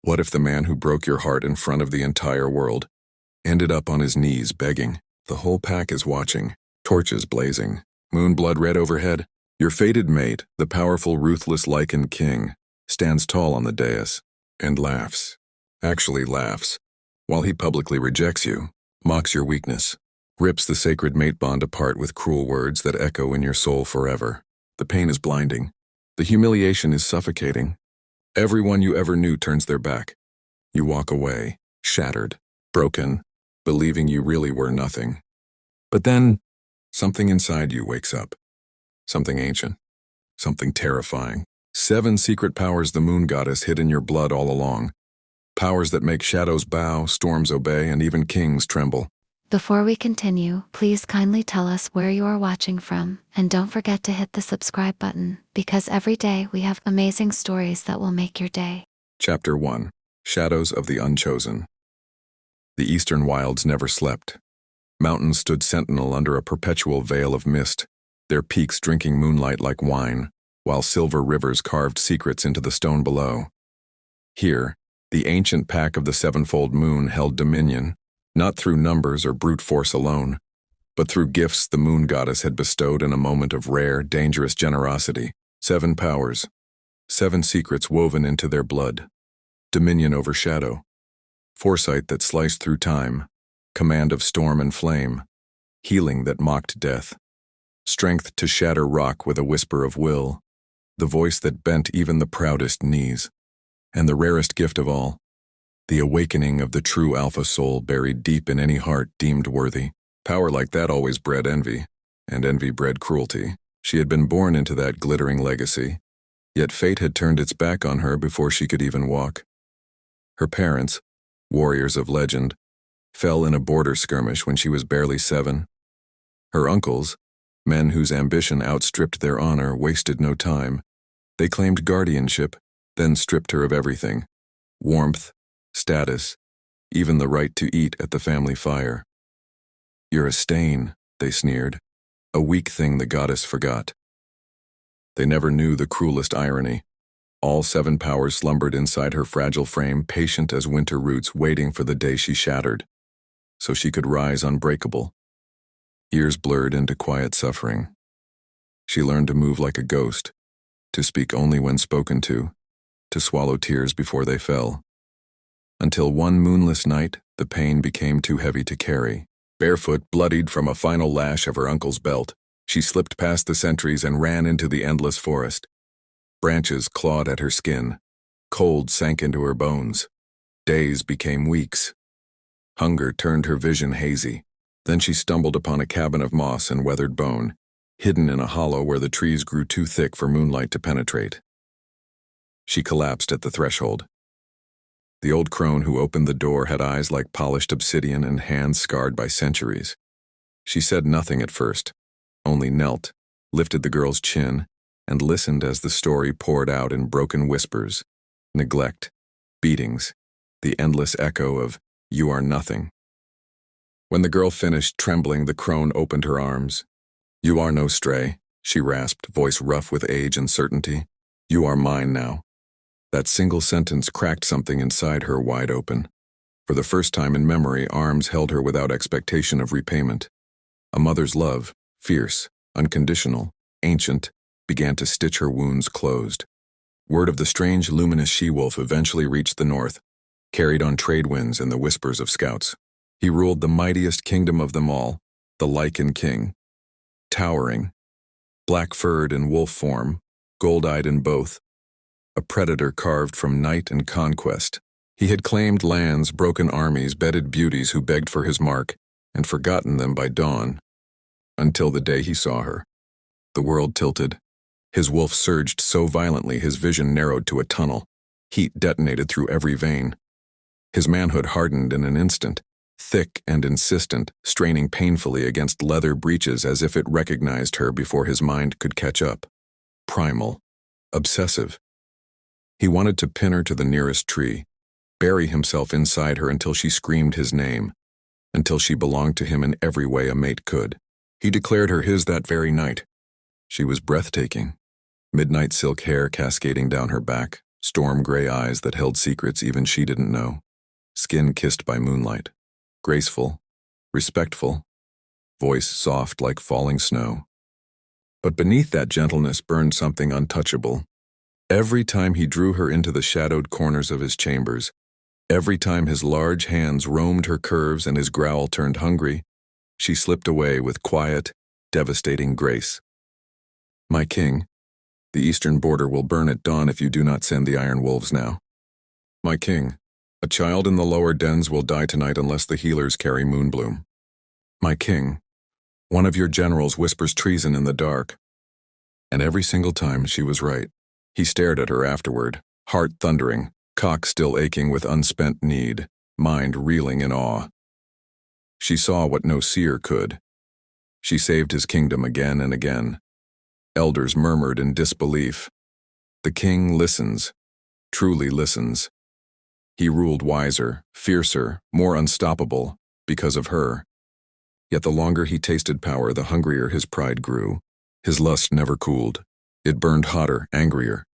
What if the man who broke your heart in front of the entire world ended up on his knees begging? The whole pack is watching, torches blazing, moon blood red overhead. Your fated mate, the powerful, ruthless Lycan King, stands tall on the dais and laughs. Actually laughs, while he publicly rejects you, mocks your weakness, rips the sacred mate bond apart with cruel words that echo in your soul forever. The pain is blinding. The humiliation is suffocating. Everyone you ever knew turns their back. You walk away, shattered, broken, believing you really were nothing. But then, something inside you wakes up. Something ancient. Something terrifying. 7 secret powers the moon goddess hid in your blood all along. Powers that make shadows bow, storms obey, and even kings tremble. Before we continue, please kindly tell us where you are watching from, and don't forget to hit the subscribe button, because every day we have amazing stories that will make your day. Chapter 1. Shadows of the Unchosen. The eastern wilds never slept. Mountains stood sentinel under a perpetual veil of mist, their peaks drinking moonlight like wine, while silver rivers carved secrets into the stone below. Here, the ancient pack of the Sevenfold Moon held dominion, not through numbers or brute force alone, but through gifts the moon goddess had bestowed in a moment of rare, dangerous generosity. 7 powers, 7 secrets woven into their blood. Dominion over shadow, foresight that sliced through time, command of storm and flame, healing that mocked death, strength to shatter rock with a whisper of will, the voice that bent even the proudest knees, and the rarest gift of all, the awakening of the true alpha soul buried deep in any heart deemed worthy. Power like that always bred envy, and envy bred cruelty. She had been born into that glittering legacy, yet fate had turned its back on her before she could even walk. Her parents, warriors of legend, fell in a border skirmish when she was barely 7. Her uncles, men whose ambition outstripped their honor, wasted no time. They claimed guardianship, then stripped her of everything: warmth, status, even the right to eat at the family fire. "You're a stain," they sneered, a weak thing the goddess forgot. They never knew the cruelest irony. All 7 powers slumbered inside her fragile frame, patient as winter roots, waiting for the day she shattered, so she could rise unbreakable. Ears blurred into quiet suffering. She learned to move like a ghost, to speak only when spoken to swallow tears before they fell. Until one moonless night, the pain became too heavy to carry. Barefoot, bloodied from a final lash of her uncle's belt, she slipped past the sentries and ran into the endless forest. Branches clawed at her skin. Cold sank into her bones. Days became weeks. Hunger turned her vision hazy. Then she stumbled upon a cabin of moss and weathered bone, hidden in a hollow where the trees grew too thick for moonlight to penetrate. She collapsed at the threshold. The old crone who opened the door had eyes like polished obsidian and hands scarred by centuries. She said nothing at first, only knelt, lifted the girl's chin, and listened as the story poured out in broken whispers: neglect, beatings, the endless echo of "you are nothing." When the girl finished trembling, the crone opened her arms. "You are no stray," she rasped, voice rough with age and certainty. "You are mine now." That single sentence cracked something inside her wide open. For the first time in memory, arms held her without expectation of repayment. A mother's love, fierce, unconditional, ancient, began to stitch her wounds closed. Word of the strange, luminous she-wolf eventually reached the north, carried on trade winds and the whispers of scouts. He ruled the mightiest kingdom of them all, the Lycan King. Towering, black-furred in wolf form, gold-eyed in both, a predator carved from night and conquest. He had claimed lands, broken armies, bedded beauties who begged for his mark, and forgotten them by dawn. Until the day he saw her. The world tilted. His wolf surged so violently his vision narrowed to a tunnel. Heat detonated through every vein. His manhood hardened in an instant, thick and insistent, straining painfully against leather breeches as if it recognized her before his mind could catch up. Primal. Obsessive. He wanted to pin her to the nearest tree, bury himself inside her until she screamed his name, until she belonged to him in every way a mate could. He declared her his that very night. She was breathtaking. Midnight silk hair cascading down her back, storm-gray eyes that held secrets even she didn't know, skin kissed by moonlight, graceful, respectful, voice soft like falling snow. But beneath that gentleness burned something untouchable. Every time he drew her into the shadowed corners of his chambers, every time his large hands roamed her curves and his growl turned hungry, she slipped away with quiet, devastating grace. "My king, the eastern border will burn at dawn if you do not send the iron wolves now. My king, a child in the lower dens will die tonight unless the healers carry Moonbloom. My king, one of your generals whispers treason in the dark." And every single time she was right. He stared at her afterward, heart thundering, cock still aching with unspent need, mind reeling in awe. She saw what no seer could. She saved his kingdom again and again. Elders murmured in disbelief. The king listens, truly listens. He ruled wiser, fiercer, more unstoppable, because of her. Yet the longer he tasted power, the hungrier his pride grew. His lust never cooled. It burned hotter, angrier.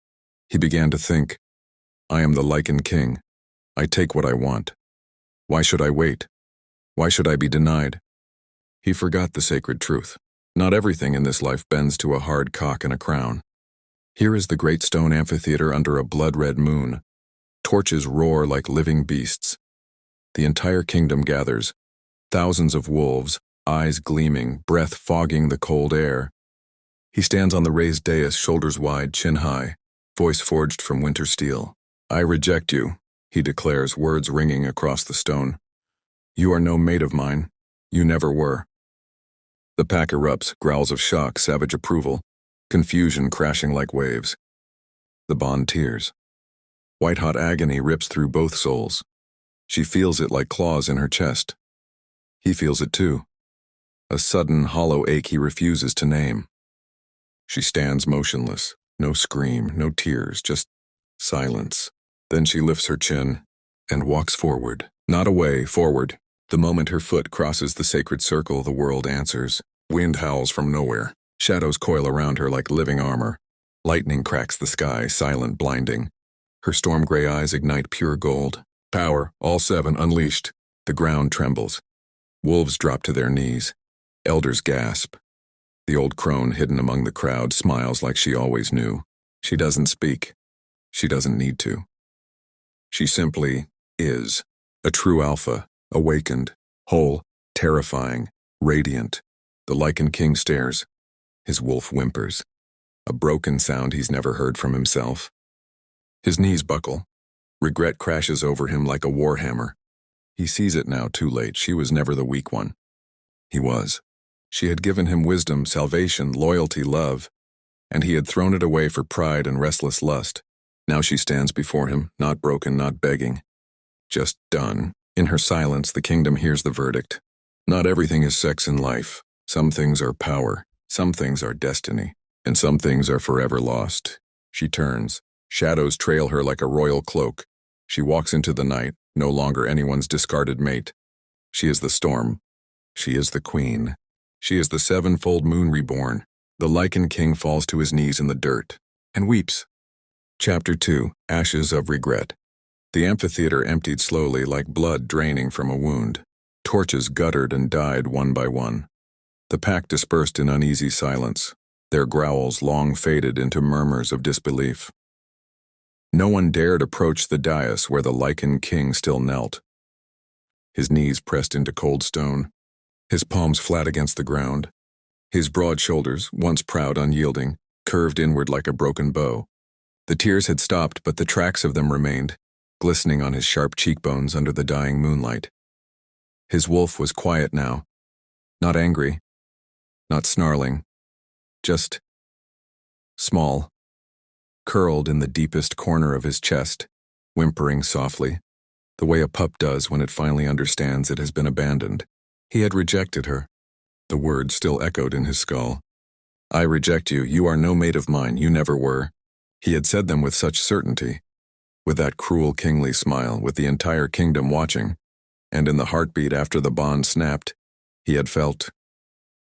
He began to think, "I am the Lycan King. I take what I want. Why should I wait? Why should I be denied?" He forgot the sacred truth. Not everything in this life bends to a hard cock and a crown. Here is the great stone amphitheater under a blood-red moon. Torches roar like living beasts. The entire kingdom gathers. Thousands of wolves, eyes gleaming, breath fogging the cold air. He stands on the raised dais, shoulders wide, chin high, voice forged from winter steel. "I reject you," he declares, words ringing across the stone. "You are no mate of mine. You never were." The pack erupts, growls of shock, savage approval, confusion crashing like waves. The bond tears. White-hot agony rips through both souls. She feels it like claws in her chest. He feels it too. A sudden, hollow ache he refuses to name. She stands motionless. No scream, no tears, just silence. Then she lifts her chin and walks forward. Not away, forward. The moment her foot crosses the sacred circle, the world answers. Wind howls from nowhere. Shadows coil around her like living armor. Lightning cracks the sky, silent, blinding. Her storm-gray eyes ignite pure gold. Power, all seven, unleashed. The ground trembles. Wolves drop to their knees. Elders gasp. The old crone hidden among the crowd smiles like she always knew. She doesn't speak. She doesn't need to. She simply is. A true alpha, awakened, whole, terrifying, radiant. The Lycan King stares. His wolf whimpers. A broken sound he's never heard from himself. His knees buckle. Regret crashes over him like a warhammer. He sees it now, too late. She was never the weak one. He was. She had given him wisdom, salvation, loyalty, love, and he had thrown it away for pride and restless lust. Now she stands before him, not broken, not begging. Just done. In her silence, the kingdom hears the verdict. Not everything is sex in life. Some things are power, some things are destiny, and some things are forever lost. She turns. Shadows trail her like a royal cloak. She walks into the night, no longer anyone's discarded mate. She is the storm. She is the queen. She is the Sevenfold Moon reborn. The Lycan King falls to his knees in the dirt and weeps. Chapter 2, Ashes of Regret. The amphitheater emptied slowly like blood draining from a wound. Torches guttered and died one by one. The pack dispersed in uneasy silence. Their growls long faded into murmurs of disbelief. No one dared approach the dais where the Lycan King still knelt. His knees pressed into cold stone, his palms flat against the ground. His broad shoulders, once proud, unyielding, curved inward like a broken bow. The tears had stopped, but the tracks of them remained, glistening on his sharp cheekbones under the dying moonlight. His wolf was quiet now, not angry, not snarling, just small, curled in the deepest corner of his chest, whimpering softly, the way a pup does when it finally understands it has been abandoned. He had rejected her. The words still echoed in his skull. "I reject you. You are no mate of mine. You never were." He had said them with such certainty, with that cruel kingly smile, with the entire kingdom watching, and in the heartbeat after the bond snapped, he had felt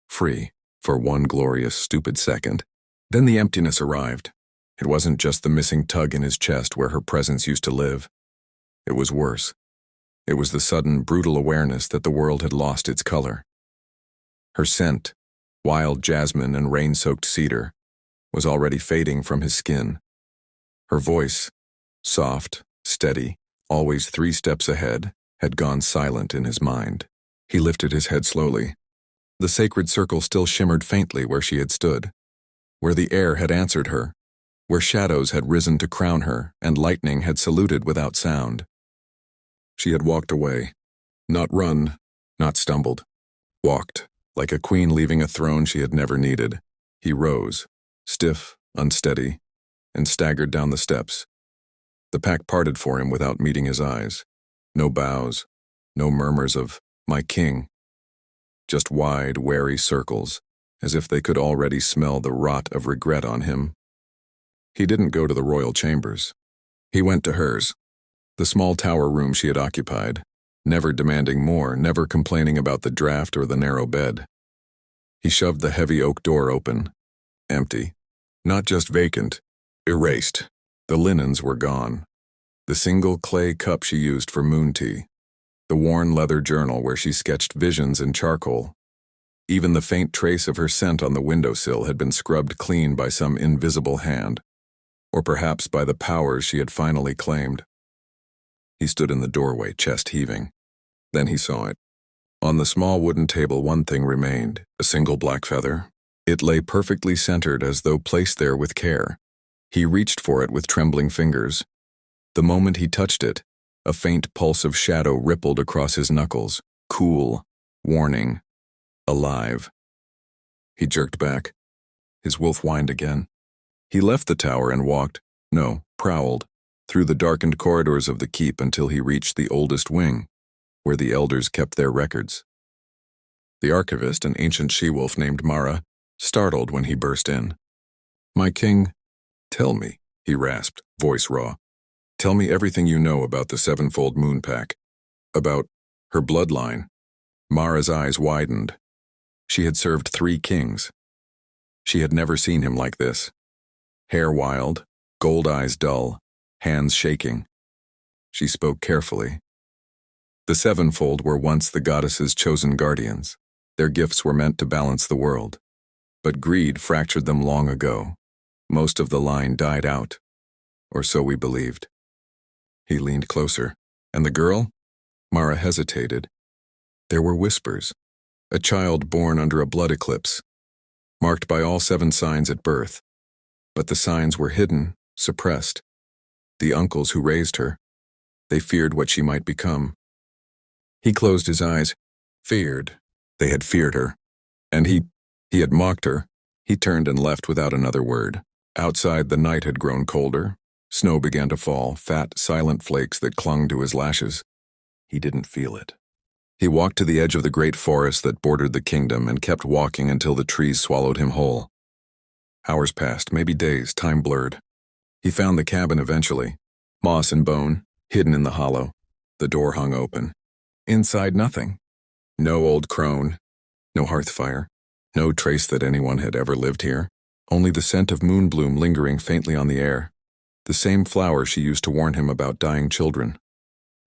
free for one glorious, stupid second. Then the emptiness arrived. It wasn't just the missing tug in his chest where her presence used to live. It was worse. It was the sudden, brutal awareness that the world had lost its color. Her scent, wild jasmine and rain-soaked cedar, was already fading from his skin. Her voice, soft, steady, always 3 steps ahead, had gone silent in his mind. He lifted his head slowly. The sacred circle still shimmered faintly where she had stood, where the air had answered her, where shadows had risen to crown her and lightning had saluted without sound. She had walked away, not run, not stumbled, walked, like a queen leaving a throne she had never needed. He rose, stiff, unsteady, and staggered down the steps. The pack parted for him without meeting his eyes. No bows, no murmurs of, "My king." Just wide, wary circles, as if they could already smell the rot of regret on him. He didn't go to the royal chambers. He went to hers, the small tower room she had occupied, never demanding more, never complaining about the draft or the narrow bed. He shoved the heavy oak door open, empty, not just vacant, erased. The linens were gone. The single clay cup she used for moon tea, the worn leather journal where she sketched visions in charcoal. Even the faint trace of her scent on the windowsill had been scrubbed clean by some invisible hand, or perhaps by the powers she had finally claimed. He stood in the doorway, chest heaving. Then he saw it. On the small wooden table, one thing remained, a single black feather. It lay perfectly centered as though placed there with care. He reached for it with trembling fingers. The moment he touched it, a faint pulse of shadow rippled across his knuckles, cool, warning, alive. He jerked back. His wolf whined again. He left the tower and walked, prowled, through the darkened corridors of the keep until he reached the oldest wing, where the elders kept their records. The archivist, an ancient she-wolf named Mara, startled when he burst in. "My king, tell me," he rasped, voice raw. "Tell me everything you know about the Sevenfold Moon pack. About her bloodline." Mara's eyes widened. She had served 3 kings. She had never seen him like this. Hair wild, gold eyes dull, hands shaking. She spoke carefully. The Sevenfold were once the goddess's chosen guardians. Their gifts were meant to balance the world. But greed fractured them long ago. Most of the line died out, or so we believed. He leaned closer. And the girl? Mara hesitated. There were whispers. A child born under a blood eclipse, marked by all 7 signs at birth. But the signs were hidden, suppressed. The uncles who raised her, they feared what she might become. He closed his eyes. Feared. They had feared her. And he had mocked her. He turned and left without another word. Outside, the night had grown colder. Snow began to fall, fat, silent flakes that clung to his lashes. He didn't feel it. He walked to the edge of the great forest that bordered the kingdom and kept walking until the trees swallowed him whole. Hours passed, maybe days, time blurred. He found the cabin eventually, moss and bone, hidden in the hollow. The door hung open. Inside, nothing. No old crone, no hearth fire, no trace that anyone had ever lived here. Only the scent of moonbloom lingering faintly on the air. The same flower she used to warn him about dying children.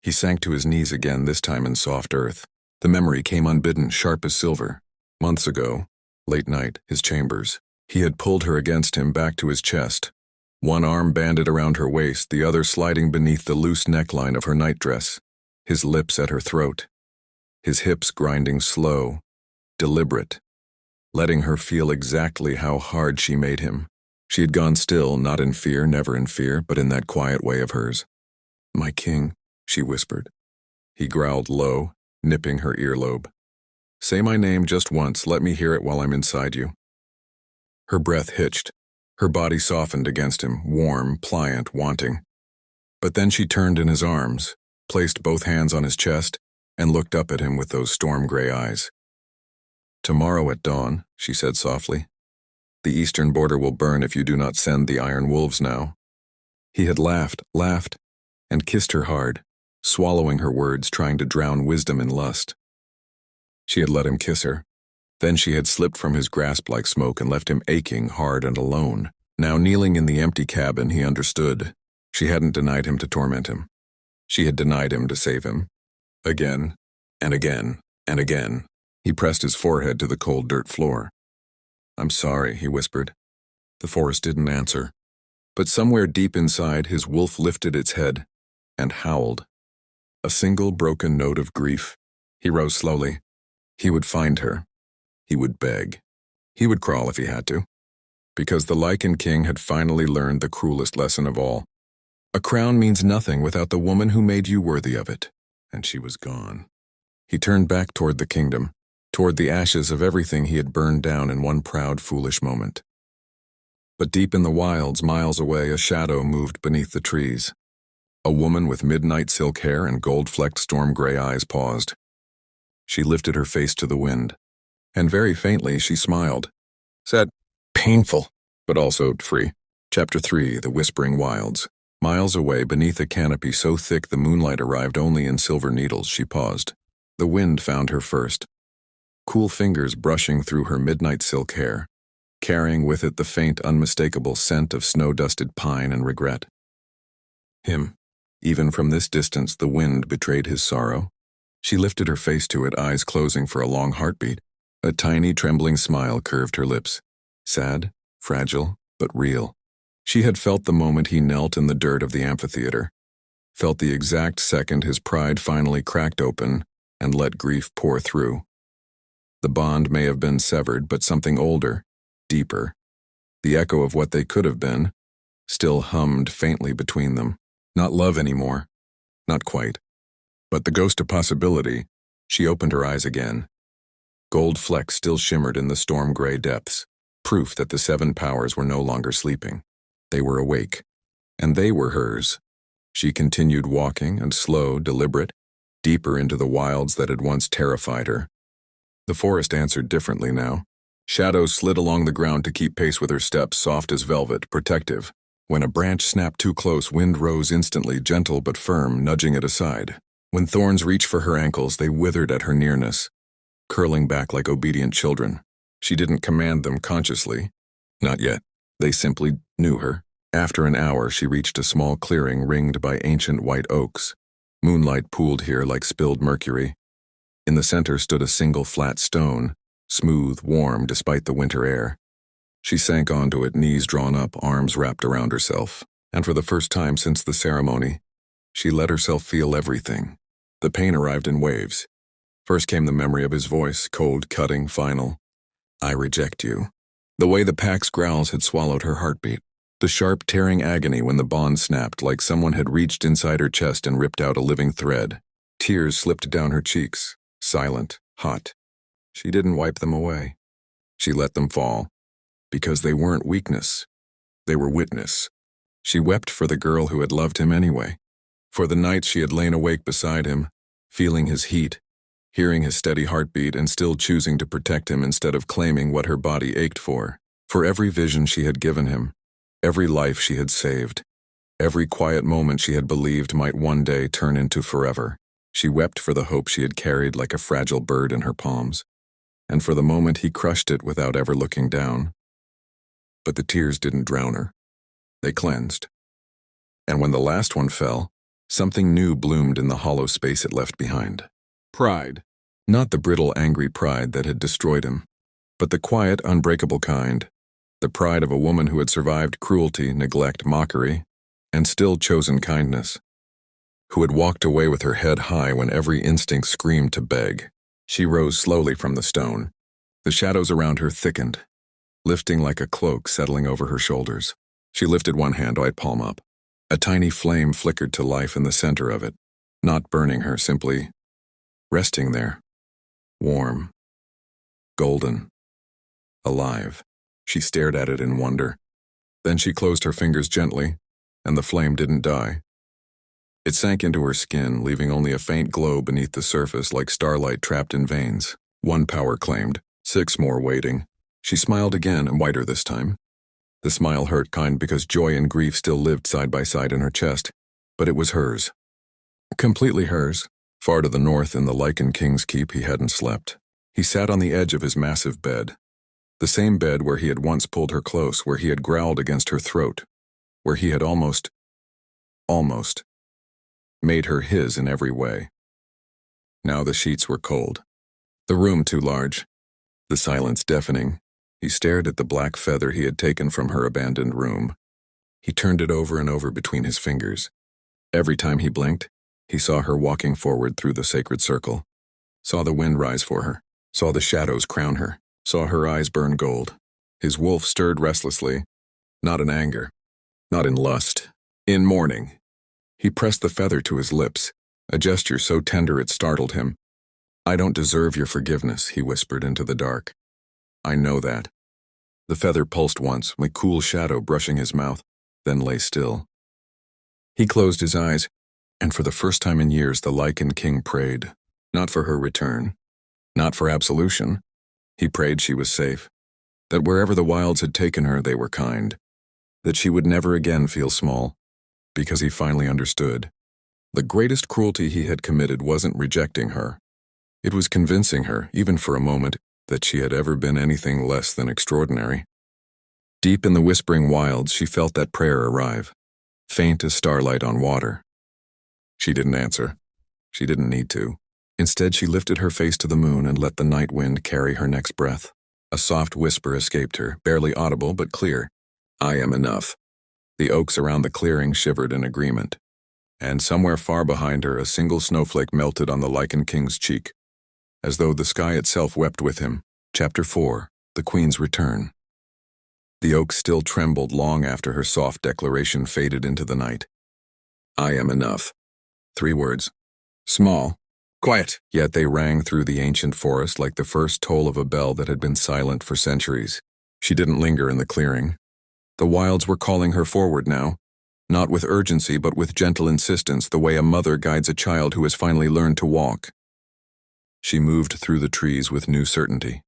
He sank to his knees again, this time in soft earth. The memory came unbidden, sharp as silver. Months ago, late night, his chambers. He had pulled her against him back to his chest. One arm banded around her waist, the other sliding beneath the loose neckline of her nightdress. His lips at her throat. His hips grinding slow, deliberate, letting her feel exactly how hard she made him. She had gone still, not in fear, never in fear, but in that quiet way of hers. "My king," she whispered. He growled low, nipping her earlobe. "Say my name just once, let me hear it while I'm inside you." Her breath hitched. Her body softened against him, warm, pliant, wanting. But then she turned in his arms, placed both hands on his chest, and looked up at him with those storm-gray eyes. "Tomorrow at dawn," she said softly. "The eastern border will burn if you do not send the iron wolves now." He had laughed, and kissed her hard, swallowing her words, trying to drown wisdom in lust. She had let him kiss her. Then she had slipped from his grasp like smoke and left him aching, hard and alone. Now kneeling in the empty cabin, he understood. She hadn't denied him to torment him. She had denied him to save him. Again, and again, and again. He pressed his forehead to the cold dirt floor. "I'm sorry," he whispered. The forest didn't answer. But somewhere deep inside, his wolf lifted its head and howled. A single broken note of grief. He rose slowly. He would find her. He would beg. He would crawl if he had to. Because the Lycan King had finally learned the cruelest lesson of all. A crown means nothing without the woman who made you worthy of it. And she was gone. He turned back toward the kingdom, toward the ashes of everything he had burned down in one proud, foolish moment. But deep in the wilds, miles away, a shadow moved beneath the trees. A woman with midnight silk hair and gold-flecked storm-gray eyes paused. She lifted her face to the wind, and very faintly she smiled. Said, "Painful, but also free." Chapter 3, The Whispering Wilds. Miles away, beneath a canopy so thick the moonlight arrived only in silver needles, she paused. The wind found her first. Cool fingers brushing through her midnight silk hair, carrying with it the faint, unmistakable scent of snow-dusted pine and regret. Him. Even from this distance, the wind betrayed his sorrow. She lifted her face to it, eyes closing for a long heartbeat. A tiny, trembling smile curved her lips. Sad, fragile, but real. She had felt the moment he knelt in the dirt of the amphitheater, felt the exact second his pride finally cracked open and let grief pour through. The bond may have been severed, but something older, deeper, the echo of what they could have been, still hummed faintly between them. Not love anymore. Not quite. But the ghost of possibility. She opened her eyes again. Gold flecks still shimmered in the storm-gray depths, proof that the seven powers were no longer sleeping. They were awake. And they were hers. She continued walking, and slow, deliberate, deeper into the wilds that had once terrified her. The forest answered differently now. Shadows slid along the ground to keep pace with her steps, soft as velvet, protective. When a branch snapped too close, wind rose instantly, gentle but firm, nudging it aside. When thorns reached for her ankles, they withered at her nearness, curling back like obedient children. She didn't command them consciously. Not yet. They simply knew her. After an hour, she reached a small clearing ringed by ancient white oaks. Moonlight pooled here like spilled mercury. In the center stood a single flat stone, smooth, warm despite the winter air. She sank onto it, knees drawn up, arms wrapped around herself. And for the first time since the ceremony, she let herself feel everything. The pain arrived in waves. First came the memory of his voice, cold, cutting, final. "I reject you." The way the pack's growls had swallowed her heartbeat. The sharp, tearing agony when the bond snapped, like someone had reached inside her chest and ripped out a living thread. Tears slipped down her cheeks, silent, hot. She didn't wipe them away. She let them fall. Because they weren't weakness. They were witness. She wept for the girl who had loved him anyway. For the nights she had lain awake beside him, feeling his heat, hearing his steady heartbeat, and still choosing to protect him instead of claiming what her body ached for. For every vision she had given him, every life she had saved, every quiet moment she had believed might one day turn into forever. She wept for the hope she had carried like a fragile bird in her palms, and for the moment he crushed it without ever looking down. But the tears didn't drown her. They cleansed. And when the last one fell, something new bloomed in the hollow space it left behind. Pride. Not the brittle, angry pride that had destroyed him, but the quiet, unbreakable kind. The pride of a woman who had survived cruelty, neglect, mockery, and still chosen kindness. Who had walked away with her head high when every instinct screamed to beg. She rose slowly from the stone. The shadows around her thickened, lifting like a cloak settling over her shoulders. She lifted one hand, right palm up. A tiny flame flickered to life in the center of it, not burning her, simply resting there. Warm. Golden. Alive. She stared at it in wonder. Then she closed her fingers gently, and the flame didn't die. It sank into her skin, leaving only a faint glow beneath the surface like starlight trapped in veins. One power claimed, 6 more waiting. She smiled again, and whiter this time. The smile hurt kind because joy and grief still lived side by side in her chest, but it was hers. Completely hers. Far to the north in the Lycan King's keep he hadn't slept. He sat on the edge of his massive bed, The same bed where he had once pulled her close, where he had growled against her throat, where he had almost made her his in every way. Now the sheets were cold. The room too large. The silence deafening. He stared at the black feather he had taken from her abandoned room. He turned it over and over between his fingers. Every time he blinked, he saw her walking forward through the sacred circle, saw the wind rise for her, saw the shadows crown her, saw her eyes burn gold. His wolf stirred restlessly, not in anger, not in lust, in mourning. He pressed the feather to his lips, a gesture so tender it startled him. "I don't deserve your forgiveness," he whispered into the dark. "I know that." The feather pulsed once, a cool shadow brushing his mouth, then lay still. He closed his eyes, and for the first time in years the Lycan King prayed, not for her return, not for absolution. He prayed she was safe, that wherever the wilds had taken her they were kind, that she would never again feel small, because he finally understood. The greatest cruelty he had committed wasn't rejecting her. It was convincing her, even for a moment, that she had ever been anything less than extraordinary. Deep in the whispering wilds, she felt that prayer arrive, faint as starlight on water. She didn't answer. She didn't need to. Instead, she lifted her face to the moon and let the night wind carry her next breath. A soft whisper escaped her, barely audible but clear. "I am enough." The oaks around the clearing shivered in agreement. And somewhere far behind her, a single snowflake melted on the Lycan King's cheek, as though the sky itself wept with him. Chapter 4. The Queen's Return. The oak still trembled long after her soft declaration faded into the night. "I am enough." 3 words. Small. Quiet. Yet they rang through the ancient forest like the first toll of a bell that had been silent for centuries. She didn't linger in the clearing. The wilds were calling her forward now, not with urgency but with gentle insistence, the way a mother guides a child who has finally learned to walk. She moved through the trees with new certainty.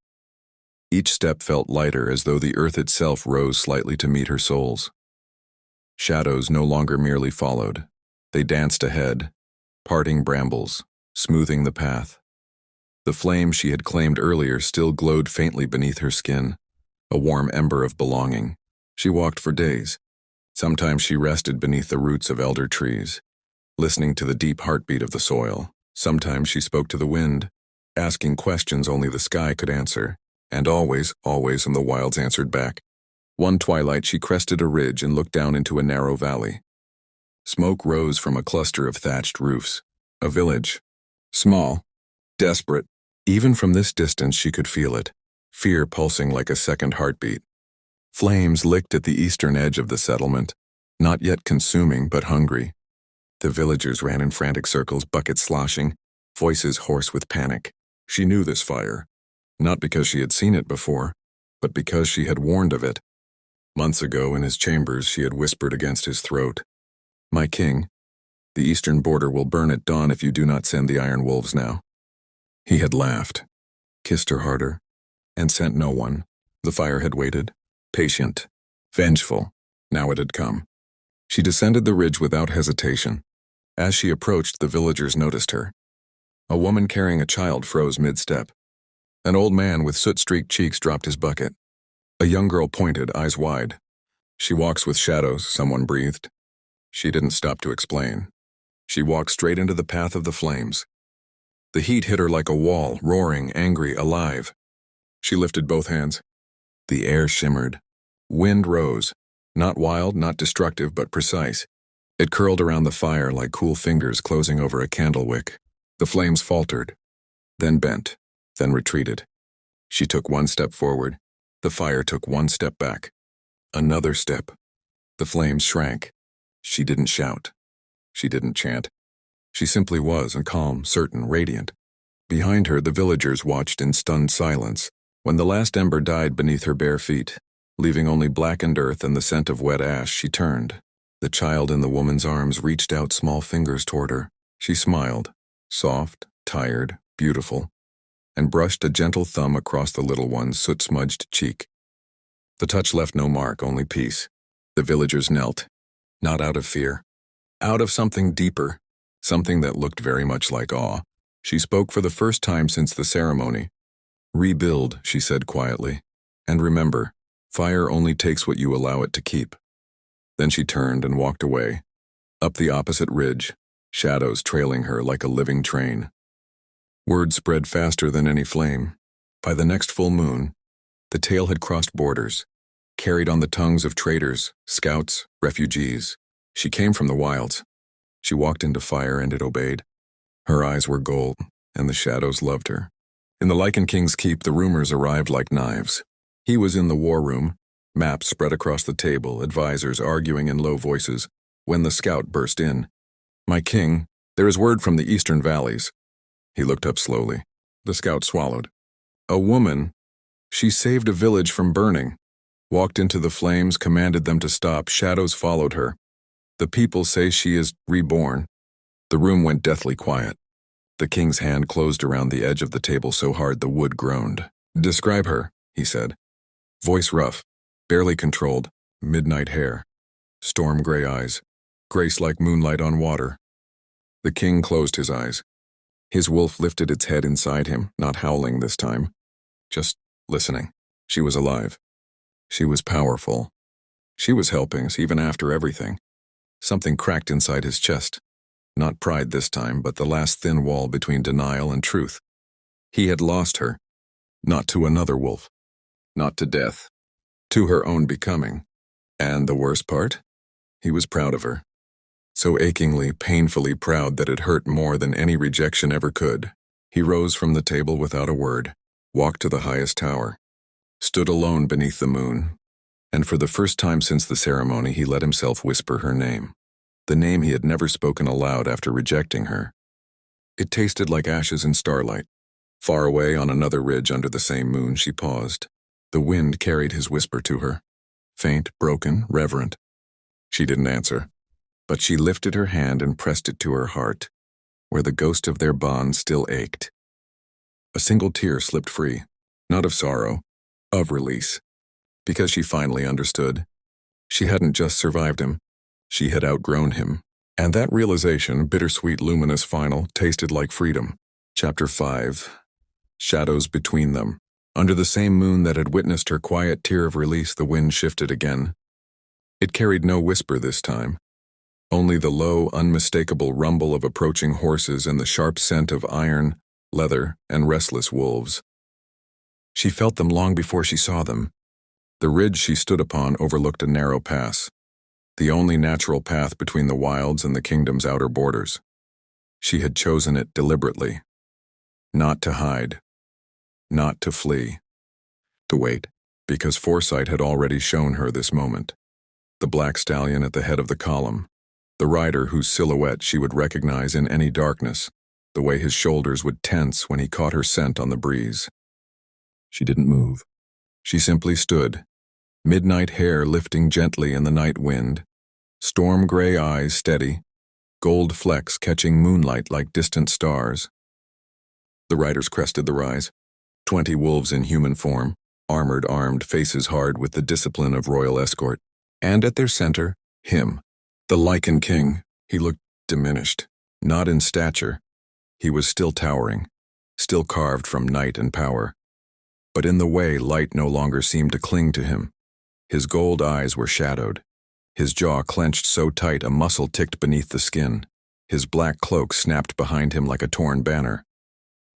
Each step felt lighter, as though the earth itself rose slightly to meet her soles. Shadows no longer merely followed. They danced ahead, parting brambles, smoothing the path. The flame she had claimed earlier still glowed faintly beneath her skin, a warm ember of belonging. She walked for days. Sometimes she rested beneath the roots of elder trees, listening to the deep heartbeat of the soil. Sometimes she spoke to the wind, asking questions only the sky could answer, and always the wilds answered back. One twilight she crested a ridge and looked down into a narrow valley. Smoke rose from a cluster of thatched roofs. A village. Small. Desperate. Even from this distance she could feel it, fear pulsing like a second heartbeat. Flames licked at the eastern edge of the settlement, not yet consuming but hungry. The villagers ran in frantic circles, buckets sloshing, voices hoarse with panic. She knew this fire, not because she had seen it before, but because she had warned of it. Months ago in his chambers she had whispered against his throat, "My king, the eastern border will burn at dawn if you do not send the iron wolves now." He had laughed, kissed her harder, and sent no one. The fire had waited, patient, vengeful. Now it had come. She descended the ridge without hesitation. As she approached, the villagers noticed her. A woman carrying a child froze mid-step. An old man with soot-streaked cheeks dropped his bucket. A young girl pointed, eyes wide. "She walks with shadows," someone breathed. She didn't stop to explain. She walked straight into the path of the flames. The heat hit her like a wall, roaring, angry, alive. She lifted both hands. The air shimmered. Wind rose, not wild, not destructive, but precise. It curled around the fire like cool fingers closing over a candle wick. The flames faltered, then bent, then retreated. She took one step forward. The fire took one step back. Another step. The flames shrank. She didn't shout. She didn't chant. She simply was, a calm, certain, radiant. Behind her, the villagers watched in stunned silence. When the last ember died beneath her bare feet, leaving only blackened earth and the scent of wet ash, she turned. The child in the woman's arms reached out small fingers toward her. She smiled, soft, tired, beautiful, and brushed a gentle thumb across the little one's soot-smudged cheek. The touch left no mark, only peace. The villagers knelt, not out of fear, out of something deeper, something that looked very much like awe. She spoke for the first time since the ceremony. "Rebuild," she said quietly, And remember, fire only takes what you allow it to keep." Then she turned and walked away, up the opposite ridge, shadows trailing her like a living train. Word spread faster than any flame. By the next full moon, the tale had crossed borders, carried on the tongues of traders, scouts, refugees. She came from the wilds. She walked into fire and it obeyed. Her eyes were gold, and the shadows loved her. In the Lycan King's keep, the rumors arrived like knives. He was in the war room, maps spread across the table, advisors arguing in low voices, when the scout burst in. "My king, there is word from the eastern valleys." He looked up slowly. The scout swallowed. "A woman. She saved a village from burning. Walked into the flames, commanded them to stop. Shadows followed her. The people say she is reborn." The room went deathly quiet. The king's hand closed around the edge of the table so hard the wood groaned. "Describe her," he said. Voice rough, barely controlled, midnight hair, storm gray eyes, grace like moonlight on water. The king closed his eyes. His wolf lifted its head inside him, not howling this time, just listening. She was alive. She was powerful. She was helping us even after everything. Something cracked inside his chest. Not pride this time, but the last thin wall between denial and truth. He had lost her. Not to another wolf. Not to death. To her own becoming. And the worst part? He was proud of her. So achingly, painfully proud that it hurt more than any rejection ever could. He rose from the table without a word, walked to the highest tower, stood alone beneath the moon, and for the first time since the ceremony he let himself whisper her name. The name he had never spoken aloud after rejecting her. It tasted like ashes in starlight. Far away on another ridge under the same moon she paused. The wind carried his whisper to her. Faint, broken, reverent. She didn't answer, but she lifted her hand and pressed it to her heart, where the ghost of their bond still ached. A single tear slipped free, not of sorrow, of release, because she finally understood. She hadn't just survived him, she had outgrown him. And that realization, bittersweet, luminous final, tasted like freedom. Chapter 5. Shadows between them. Under the same moon that had witnessed her quiet tear of release, the wind shifted again. It carried no whisper this time. Only the low, unmistakable rumble of approaching horses and the sharp scent of iron, leather, and restless wolves. She felt them long before she saw them. The ridge she stood upon overlooked a narrow pass, the only natural path between the wilds and the kingdom's outer borders. She had chosen it deliberately. Not to hide. Not to flee. To wait, because foresight had already shown her this moment. The black stallion at the head of the column. The rider whose silhouette she would recognize in any darkness, the way his shoulders would tense when he caught her scent on the breeze. She didn't move. She simply stood, midnight hair lifting gently in the night wind, storm gray eyes steady, gold flecks catching moonlight like distant stars. The riders crested the rise, 20 wolves in human form, armed, faces hard with the discipline of royal escort. And at their center, him, the Lycan King. He looked diminished, not in stature. He was still towering, still carved from night and power. But in the way light no longer seemed to cling to him. His gold eyes were shadowed. His jaw clenched so tight a muscle ticked beneath the skin. His black cloak snapped behind him like a torn banner.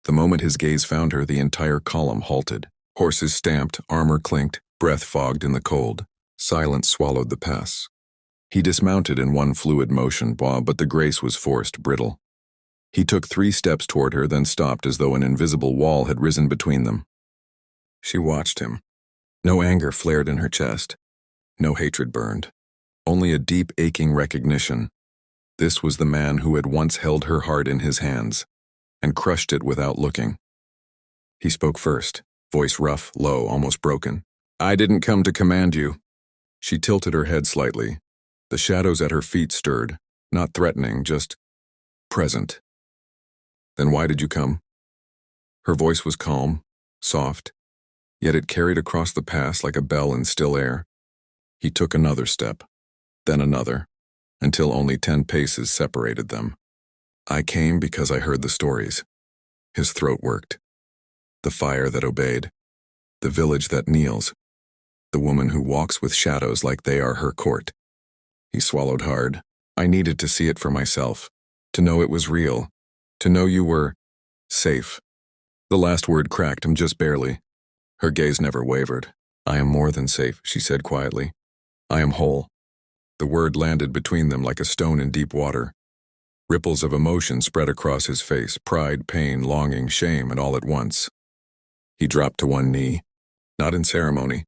The moment his gaze found her, the entire column halted. Horses stamped, armor clinked, breath fogged in the cold. Silence swallowed the pass. He dismounted in one fluid motion, but the grace was forced, brittle. He took 3 steps toward her, then stopped as though an invisible wall had risen between them. She watched him. No anger flared in her chest. No hatred burned. Only a deep, aching recognition. This was the man who had once held her heart in his hands and crushed it without looking. He spoke first, voice rough, low, almost broken. "I didn't come to command you." She tilted her head slightly. The shadows at her feet stirred, not threatening, just present. "Then why did you come?" Her voice was calm, soft, yet it carried across the pass like a bell in still air. He took another step, then another, until only 10 paces separated them. "I came because I heard the stories." His throat worked. The fire that obeyed. The village that kneels. The woman who walks with shadows like they are her court. He swallowed hard. I needed to see it for myself, to know it was real, to know you were safe. The last word cracked him just barely. Her gaze never wavered. I am more than safe, she said quietly. I am whole. The word landed between them like a stone in deep water. Ripples of emotion spread across his face, pride, pain, longing, shame, and all at once. He dropped to one knee, not in ceremony,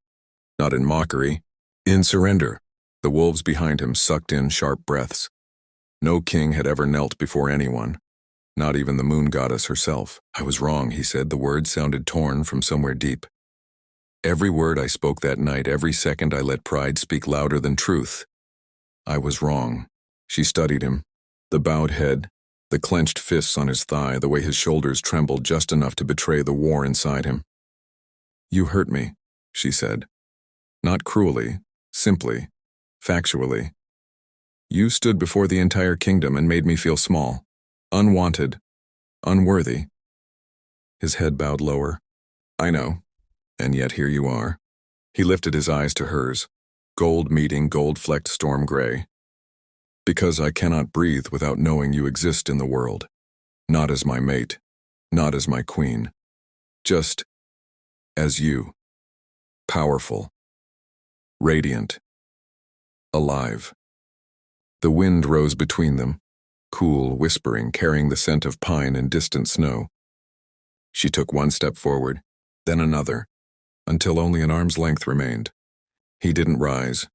not in mockery, in surrender. The wolves behind him sucked in sharp breaths. No king had ever knelt before anyone, not even the moon goddess herself. I was wrong, he said. The words sounded torn from somewhere deep. Every word I spoke that night, every second I let pride speak louder than truth. I was wrong. She studied him. The bowed head, the clenched fists on his thigh, the way his shoulders trembled just enough to betray the war inside him. You hurt me, she said. Not cruelly, simply, factually. You stood before the entire kingdom and made me feel small, unwanted, unworthy. His head bowed lower. I know, and yet here you are. He lifted his eyes to hers, gold meeting gold-flecked storm gray. Because I cannot breathe without knowing you exist in the world. Not as my mate, not as my queen. Just as you. Powerful. Radiant. Alive. The wind rose between them, cool, whispering, carrying the scent of pine and distant snow. She took one step forward, then another, until only an arm's length remained. He didn't rise,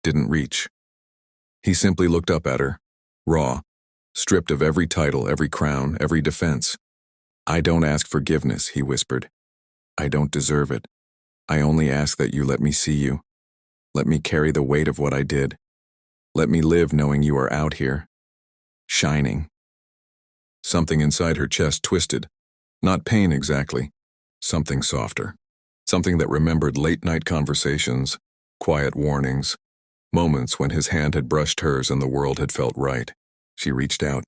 didn't reach. He simply looked up at her, raw, stripped of every title, every crown, every defense. I don't ask forgiveness, he whispered. I don't deserve it. I only ask that you let me see you. Let me carry the weight of what I did. Let me live knowing you are out here, shining. Something inside her chest twisted. Not pain exactly. Something softer. Something that remembered late-night conversations, quiet warnings, moments when his hand had brushed hers and the world had felt right. She reached out,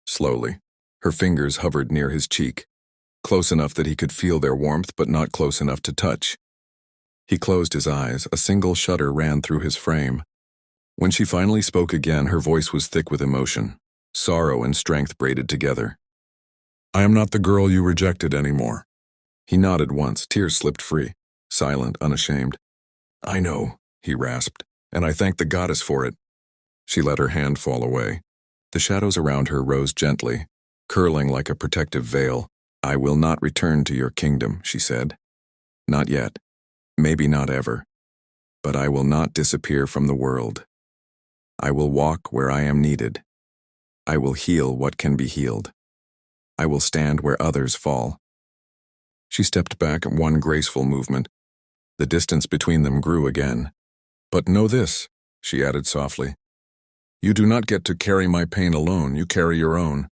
slowly. Her fingers hovered near his cheek, close enough that he could feel their warmth but not close enough to touch. He closed his eyes. A single shudder ran through his frame. When she finally spoke again, her voice was thick with emotion, sorrow and strength braided together. I am not the girl you rejected anymore. He nodded once, tears slipped free, silent, unashamed. I know, he rasped, and I thank the goddess for it. She let her hand fall away. The shadows around her rose gently, curling like a protective veil. I will not return to your kingdom, she said. Not yet. Maybe not ever. But I will not disappear from the world. I will walk where I am needed. I will heal what can be healed. I will stand where others fall. She stepped back at one graceful movement. The distance between them grew again. But know this, she added softly. You do not get to carry my pain alone, you carry your own.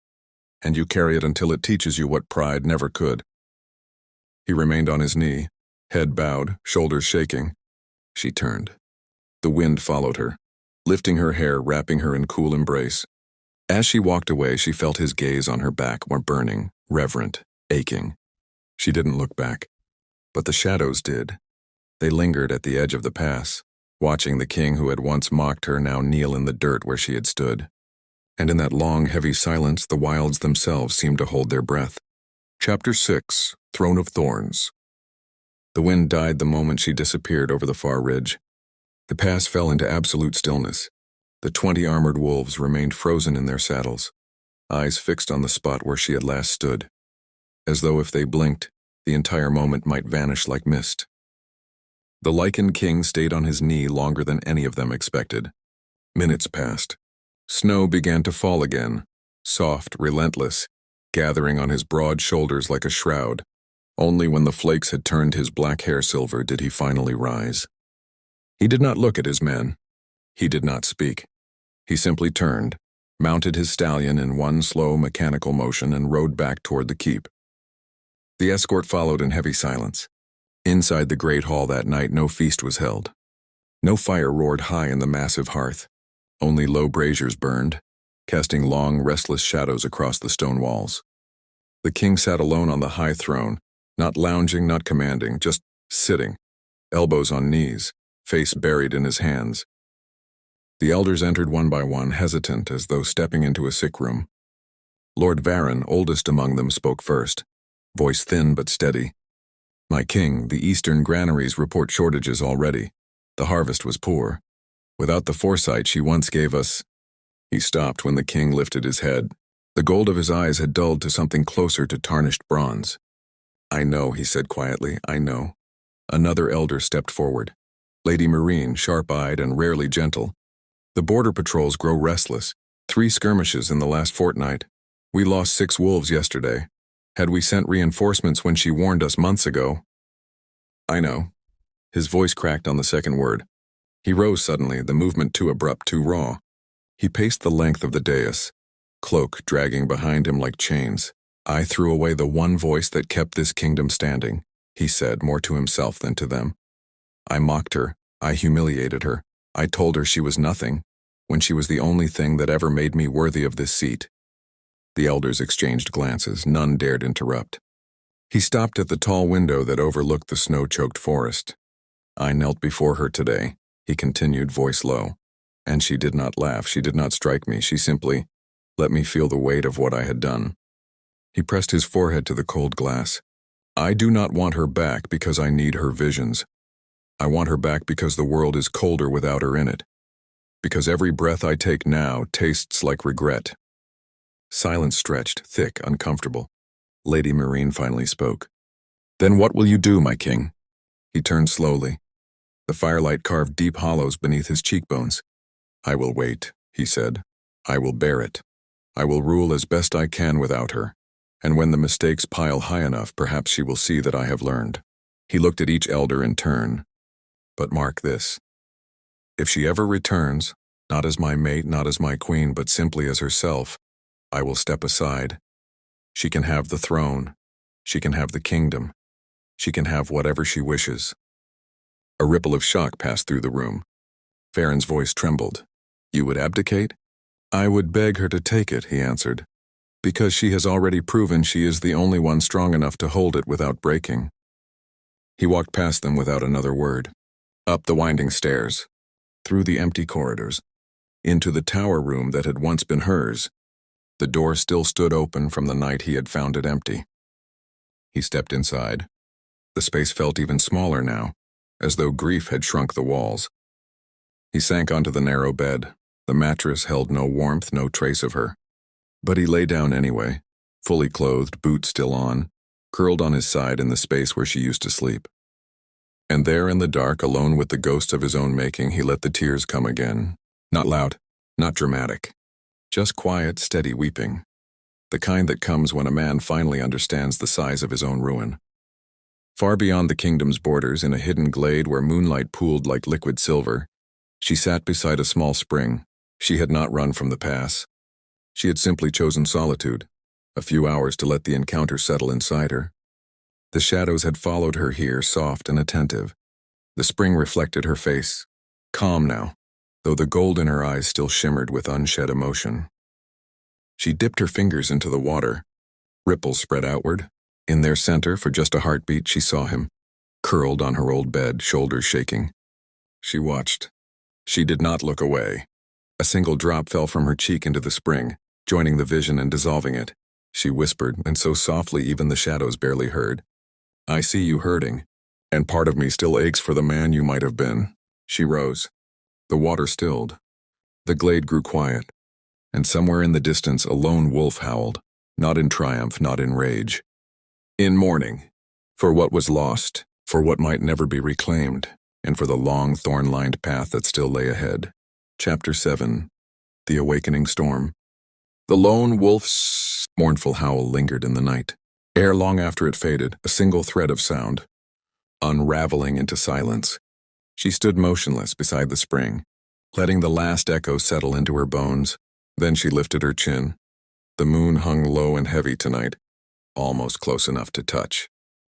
And you carry it until it teaches you what pride never could. He remained on his knee, head bowed, shoulders shaking. She turned. The wind followed her, lifting her hair, wrapping her in cool embrace. As she walked away, she felt his gaze on her back, more burning, reverent, aching. She didn't look back, but the shadows did. They lingered at the edge of the pass, watching the king who had once mocked her now kneel in the dirt where she had stood. And in that long, heavy silence, the wilds themselves seemed to hold their breath. Chapter 6, Throne of Thorns. The wind died the moment she disappeared over the far ridge. The pass fell into absolute stillness. The 20 armored wolves remained frozen in their saddles, eyes fixed on the spot where she had last stood, as though if they blinked, the entire moment might vanish like mist. The Lycan King stayed on his knee longer than any of them expected. Minutes passed. Snow began to fall again, soft, relentless, gathering on his broad shoulders like a shroud. Only when the flakes had turned his black hair silver did he finally rise. He did not look at his men. He did not speak. He simply turned, mounted his stallion in one slow mechanical motion and rode back toward the keep. The escort followed in heavy silence. Inside the great hall that night, no feast was held. No fire roared high in the massive hearth. Only low braziers burned, casting long, restless shadows across the stone walls. The king sat alone on the high throne, not lounging, not commanding, just sitting, elbows on knees, face buried in his hands. The elders entered one by one, hesitant as though stepping into a sick room. Lord Varon, oldest among them, spoke first, voice thin but steady. "My king, the eastern granaries report shortages already. The harvest was poor. Without the foresight she once gave us—" He stopped when the king lifted his head. The gold of his eyes had dulled to something closer to tarnished bronze. "I know," he said quietly, "I know." Another elder stepped forward. Lady Marine, sharp-eyed and rarely gentle. "The border patrols grow restless. 3 skirmishes in the last fortnight. We lost 6 wolves yesterday. Had we sent reinforcements when she warned us months ago?" "I know." His voice cracked on the second word. He rose suddenly, the movement too abrupt, too raw. He paced the length of the dais, cloak dragging behind him like chains. "I threw away the one voice that kept this kingdom standing," he said, more to himself than to them. "I mocked her. I humiliated her. I told her she was nothing, when she was the only thing that ever made me worthy of this seat." The elders exchanged glances. None dared interrupt. He stopped at the tall window that overlooked the snow-choked forest. "I knelt before her today," he continued, voice low. "And she did not laugh, she did not strike me, she simply let me feel the weight of what I had done." He pressed his forehead to the cold glass. "I do not want her back because I need her visions. I want her back because the world is colder without her in it. Because every breath I take now tastes like regret." Silence stretched, thick, uncomfortable. Lady Marine finally spoke. "Then what will you do, my king?" He turned slowly. The firelight carved deep hollows beneath his cheekbones. "I will wait," he said. "I will bear it. I will rule as best I can without her. And when the mistakes pile high enough, perhaps she will see that I have learned." He looked at each elder in turn. "But mark this. If she ever returns, not as my mate, not as my queen, but simply as herself, I will step aside. She can have the throne. She can have the kingdom. She can have whatever she wishes." A ripple of shock passed through the room. Varon's voice trembled. "You would abdicate?" "I would beg her to take it," he answered, "because she has already proven she is the only one strong enough to hold it without breaking." He walked past them without another word. Up the winding stairs, through the empty corridors, into the tower room that had once been hers. The door still stood open from the night he had found it empty. He stepped inside. The space felt even smaller now, as though grief had shrunk the walls. He sank onto the narrow bed. The mattress held no warmth, no trace of her. But he lay down anyway, fully clothed, boots still on, curled on his side in the space where she used to sleep. And there in the dark, alone with the ghost of his own making, he let the tears come again. Not loud, not dramatic. Just quiet, steady weeping. The kind that comes when a man finally understands the size of his own ruin. Far beyond the kingdom's borders, in a hidden glade where moonlight pooled like liquid silver, she sat beside a small spring. She had not run from the pass. She had simply chosen solitude, a few hours to let the encounter settle inside her. The shadows had followed her here, soft and attentive. The spring reflected her face, calm now, though the gold in her eyes still shimmered with unshed emotion. She dipped her fingers into the water. Ripples spread outward. In their center, for just a heartbeat, she saw him, curled on her old bed, shoulders shaking. She watched. She did not look away. A single drop fell from her cheek into the spring, joining the vision and dissolving it. She whispered, and so softly even the shadows barely heard. "I see you hurting, and part of me still aches for the man you might have been." She rose. The water stilled. The glade grew quiet, and somewhere in the distance a lone wolf howled, not in triumph, not in rage. In mourning, for what was lost, for what might never be reclaimed, and for the long, thorn-lined path that still lay ahead. Chapter 7. The Awakening Storm. The lone wolf's mournful howl lingered in the night. Ere long after it faded, a single thread of sound, unraveling into silence. She stood motionless beside the spring, letting the last echo settle into her bones. Then she lifted her chin. The moon hung low and heavy tonight, almost close enough to touch.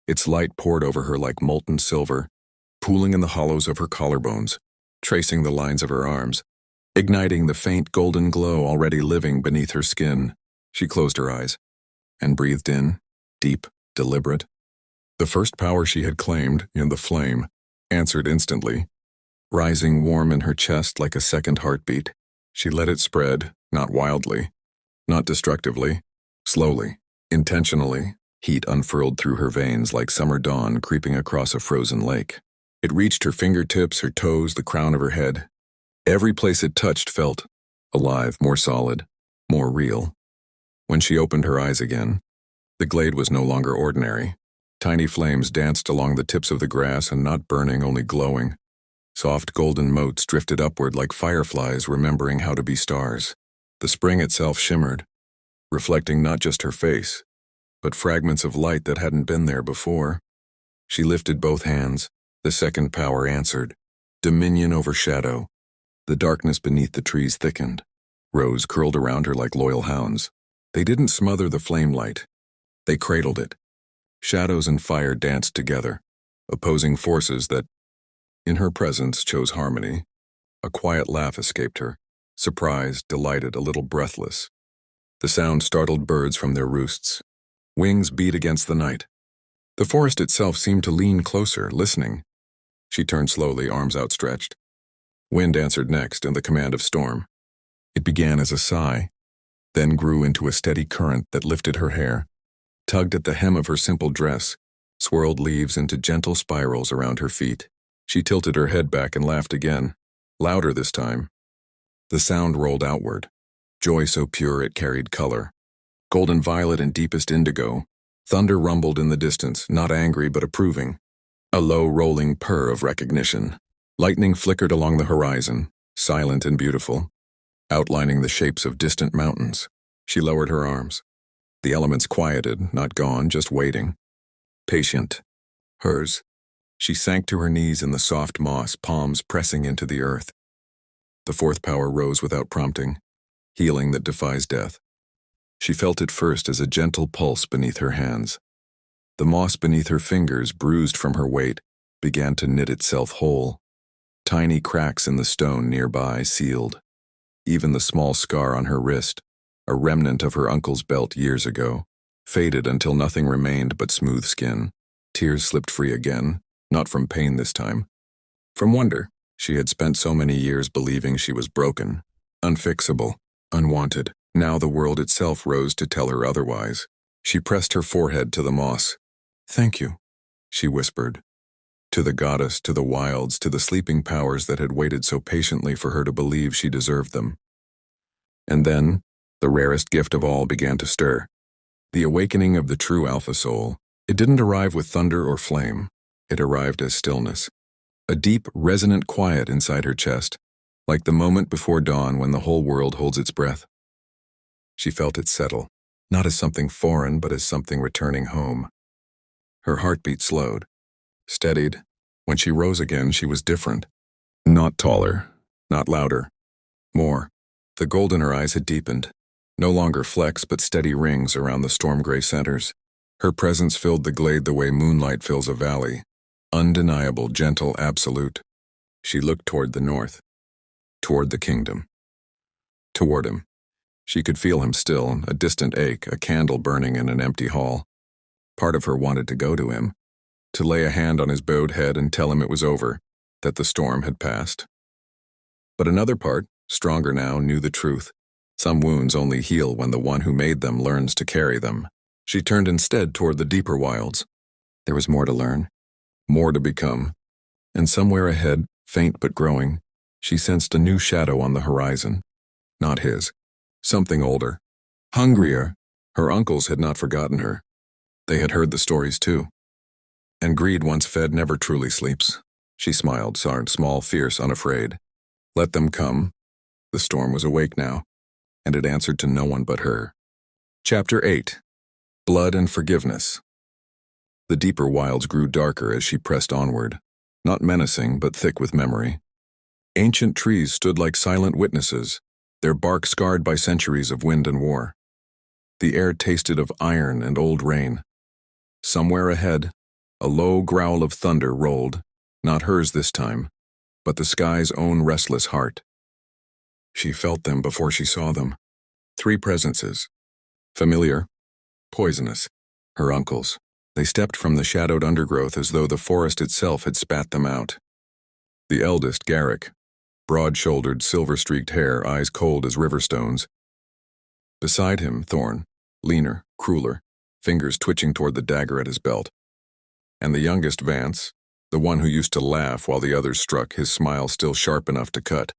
Its light poured over her like molten silver, pooling in the hollows of her collarbones, tracing the lines of her arms, igniting the faint golden glow already living beneath her skin. She closed her eyes and breathed in, deep, deliberate. The first power she had claimed, in the flame, answered instantly. rising warm in her chest like a second heartbeat. She let it spread, not wildly, not destructively, slowly, intentionally. Heat unfurled through her veins like summer dawn creeping across a frozen lake. It reached her fingertips, her toes, the crown of her head. Every place it touched felt alive, more solid, more real. When she opened her eyes again, the glade was no longer ordinary. Tiny flames danced along the tips of the grass and not burning, only glowing. Soft golden motes drifted upward like fireflies remembering how to be stars. The spring itself shimmered, reflecting not just her face, but fragments of light that hadn't been there before. She lifted both hands. The second power answered. Dominion over shadow. The darkness beneath the trees thickened. Rows curled around her like loyal hounds. They didn't smother the flame light. They cradled it. Shadows and fire danced together, opposing forces that, in her presence, chose harmony. A quiet laugh escaped her, surprised, delighted, a little breathless. The sound startled birds from their roosts. Wings beat against the night. The forest itself seemed to lean closer, listening. She turned slowly, arms outstretched. Wind answered next, and the command of storm. It began as a sigh, then grew into a steady current that lifted her hair, tugged at the hem of her simple dress, swirled leaves into gentle spirals around her feet. She tilted her head back and laughed again, louder this time. The sound rolled outward, joy so pure it carried color. Golden violet and deepest indigo. Thunder rumbled in the distance, not angry but approving. A low rolling purr of recognition. Lightning flickered along the horizon, silent and beautiful, outlining the shapes of distant mountains. She lowered her arms. The elements quieted, not gone, just waiting. Patient. Hers. She sank to her knees in the soft moss, palms pressing into the earth. The fourth power rose without prompting, healing that defies death. She felt it first as a gentle pulse beneath her hands. The moss beneath her fingers, bruised from her weight, began to knit itself whole. Tiny cracks in the stone nearby sealed. Even the small scar on her wrist, a remnant of her uncle's belt years ago, faded until nothing remained but smooth skin. Tears slipped free again, not from pain this time. From wonder. She had spent so many years believing she was broken, unfixable, unwanted. Now the world itself rose to tell her otherwise. She pressed her forehead to the moss. "Thank you," she whispered. To the goddess, to the wilds, to the sleeping powers that had waited so patiently for her to believe she deserved them. And then, the rarest gift of all began to stir. The awakening of the true alpha soul. It didn't arrive with thunder or flame. It arrived as stillness. A deep, resonant quiet inside her chest, like the moment before dawn when the whole world holds its breath. She felt it settle, not as something foreign, but as something returning home. Her heartbeat slowed, steadied. When she rose again, she was different. Not taller, not louder. More. The gold in her eyes had deepened. No longer flecks, but steady rings around the storm-gray centers. Her presence filled the glade the way moonlight fills a valley. Undeniable, gentle, absolute. She looked toward the north. Toward the kingdom. Toward him. She could feel him still, a distant ache, a candle burning in an empty hall. Part of her wanted to go to him, to lay a hand on his bowed head and tell him it was over, that the storm had passed. But another part, stronger now, knew the truth. Some wounds only heal when the one who made them learns to carry them. She turned instead toward the deeper wilds. There was more to learn, more to become. And somewhere ahead, faint but growing, she sensed a new shadow on the horizon. Not his. Something older. Hungrier. Her uncles had not forgotten her. They had heard the stories too. And greed once fed never truly sleeps. She smiled, small, fierce, unafraid. Let them come. The storm was awake now, and it answered to no one but her. Chapter 8. Blood and Forgiveness. The deeper wilds grew darker as she pressed onward, not menacing but thick with memory. Ancient trees stood like silent witnesses, their bark scarred by centuries of wind and war. The air tasted of iron and old rain. Somewhere ahead, a low growl of thunder rolled, not hers this time, but the sky's own restless heart. She felt them before she saw them. 3 presences. Familiar, poisonous. Her uncles. They stepped from the shadowed undergrowth as though the forest itself had spat them out. The eldest, Garrick, broad-shouldered, silver-streaked hair, eyes cold as river stones. Beside him, Thorn, leaner, crueler, fingers twitching toward the dagger at his belt. And the youngest, Vance, the one who used to laugh while the others struck, his smile still sharp enough to cut.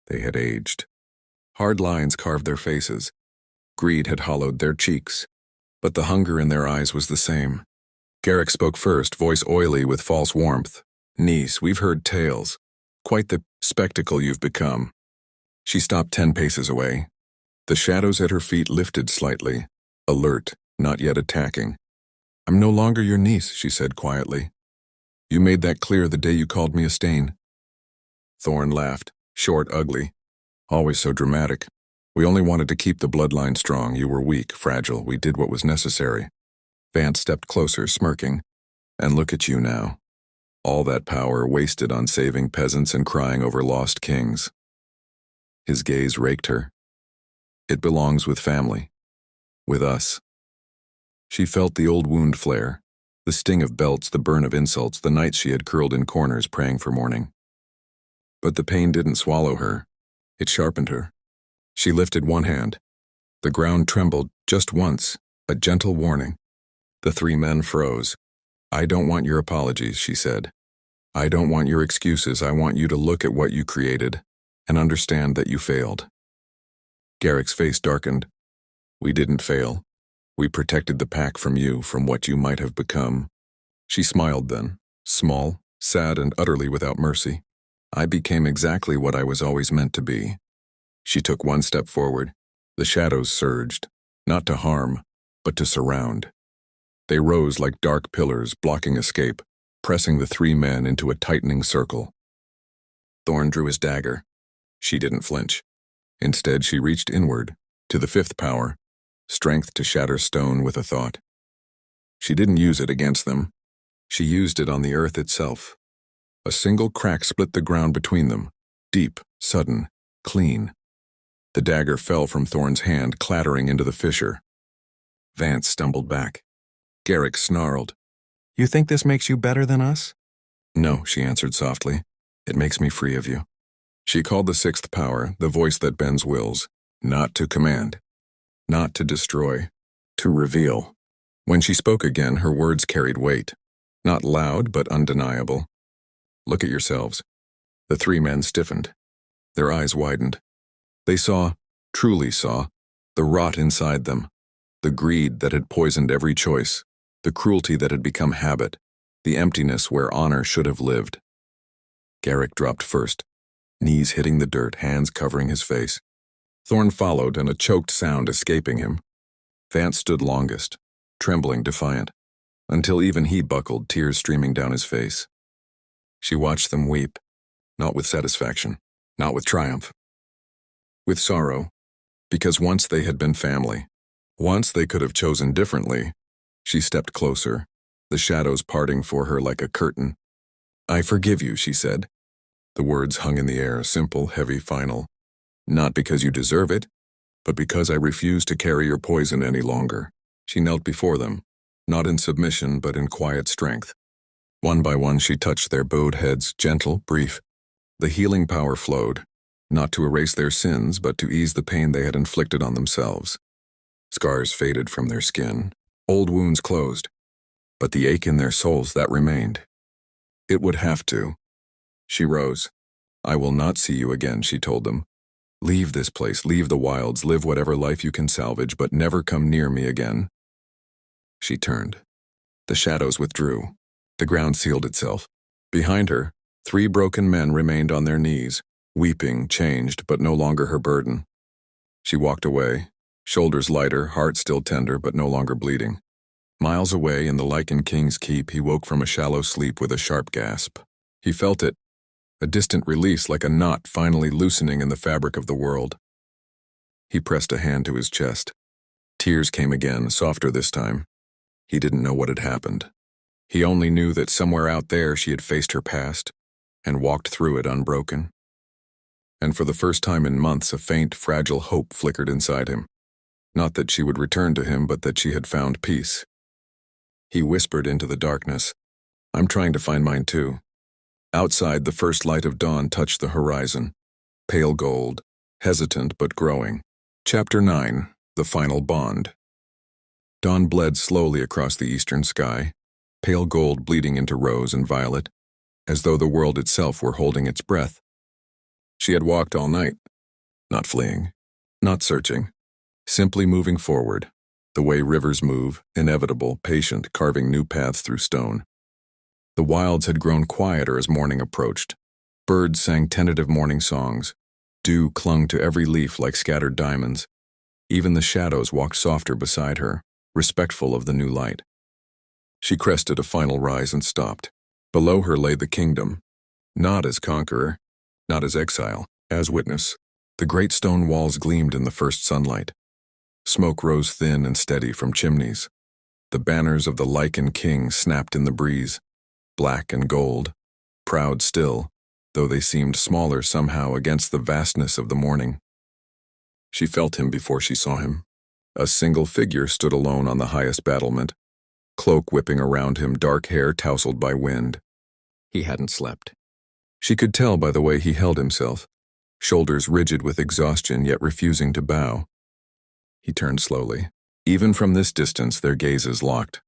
They had aged. Hard lines carved their faces. Greed had hollowed their cheeks. But the hunger in their eyes was the same. Garrick spoke first, voice oily with false warmth. "Niece, we've heard tales. Quite the spectacle you've become." She stopped 10 paces away. The shadows at her feet lifted slightly, alert, not yet attacking. "I'm no longer your niece," she said quietly. "You made that clear the day you called me a stain." Thorn laughed, short, ugly. "Always so dramatic. We only wanted to keep the bloodline strong. You were weak, fragile. We did what was necessary." Vance stepped closer, smirking. "And look at you now. All that power wasted on saving peasants and crying over lost kings." His gaze raked her. "It belongs with family. With us." She felt the old wound flare, the sting of belts, the burn of insults, the nights she had curled in corners praying for morning. But the pain didn't swallow her. It sharpened her. She lifted one hand. The ground trembled just once, a gentle warning. The 3 men froze. "I don't want your apologies," she said. "I don't want your excuses. I want you to look at what you created and understand that you failed." Garrick's face darkened. "We didn't fail. We protected the pack from you, from what you might have become." She smiled then, small, sad, and utterly without mercy. "I became exactly what I was always meant to be." She took one step forward. The shadows surged, not to harm, but to surround. They rose like dark pillars, blocking escape, pressing the 3 men into a tightening circle. Thorn drew his dagger. She didn't flinch. Instead, she reached inward, to the 5th power, strength to shatter stone with a thought. She didn't use it against them. She used it on the earth itself. A single crack split the ground between them, deep, sudden, clean. The dagger fell from Thorn's hand, clattering into the fissure. Vance stumbled back. Garrick snarled. "You think this makes you better than us?" "No," she answered softly. "It makes me free of you." She called the 6th power, the voice that bends wills, not to command, not to destroy, to reveal. When she spoke again, her words carried weight. Not loud, but undeniable. "Look at yourselves." The 3 men stiffened. Their eyes widened. They saw, truly saw, the rot inside them, the greed that had poisoned every choice, the cruelty that had become habit, the emptiness where honor should have lived. Garrick dropped first, knees hitting the dirt, hands covering his face. Thorn followed, and a choked sound escaping him. Vance stood longest, trembling, defiant, until even he buckled, tears streaming down his face. She watched them weep, not with satisfaction, not with triumph, with sorrow, because once they had been family. Once they could have chosen differently. She stepped closer, the shadows parting for her like a curtain. "I forgive you," she said. The words hung in the air, simple, heavy, final. "Not because you deserve it, but because I refuse to carry your poison any longer." She knelt before them, not in submission, but in quiet strength. One by one she touched their bowed heads, gentle, brief. The healing power flowed, not to erase their sins, but to ease the pain they had inflicted on themselves. Scars faded from their skin, old wounds closed, but the ache in their souls, that remained. It would have to. She rose. "I will not see you again," she told them. "Leave this place, leave the wilds, live whatever life you can salvage, but never come near me again." She turned. The shadows withdrew. The ground sealed itself. Behind her, 3 broken men remained on their knees, weeping, changed, but no longer her burden. She walked away, shoulders lighter, heart still tender, but no longer bleeding. Miles away in the Lycan King's keep, he woke from a shallow sleep with a sharp gasp. He felt it, a distant release, like a knot finally loosening in the fabric of the world. He pressed a hand to his chest. Tears came again, softer this time. He didn't know what had happened. He only knew that somewhere out there she had faced her past and walked through it unbroken. And for the first time in months, a faint, fragile hope flickered inside him. Not that she would return to him, but that she had found peace. He whispered into the darkness, "I'm trying to find mine too." Outside, the first light of dawn touched the horizon, pale gold, hesitant but growing. Chapter 9, The Final Bond. Dawn bled slowly across the eastern sky, pale gold bleeding into rose and violet, as though the world itself were holding its breath. She had walked all night, not fleeing, not searching, simply moving forward, the way rivers move, inevitable, patient, carving new paths through stone. The wilds had grown quieter as morning approached. Birds sang tentative morning songs. Dew clung to every leaf like scattered diamonds. Even the shadows walked softer beside her, respectful of the new light. She crested a final rise and stopped. Below her lay the kingdom, not as conqueror, not as exile, as witness. The great stone walls gleamed in the first sunlight. Smoke rose thin and steady from chimneys. The banners of the Lycan King snapped in the breeze, black and gold, proud still, though they seemed smaller somehow against the vastness of the morning. She felt him before she saw him. A single figure stood alone on the highest battlement, cloak whipping around him, dark hair tousled by wind. He hadn't slept. She could tell by the way he held himself, shoulders rigid with exhaustion yet refusing to bow. He turned slowly. Even from this distance, their gazes locked.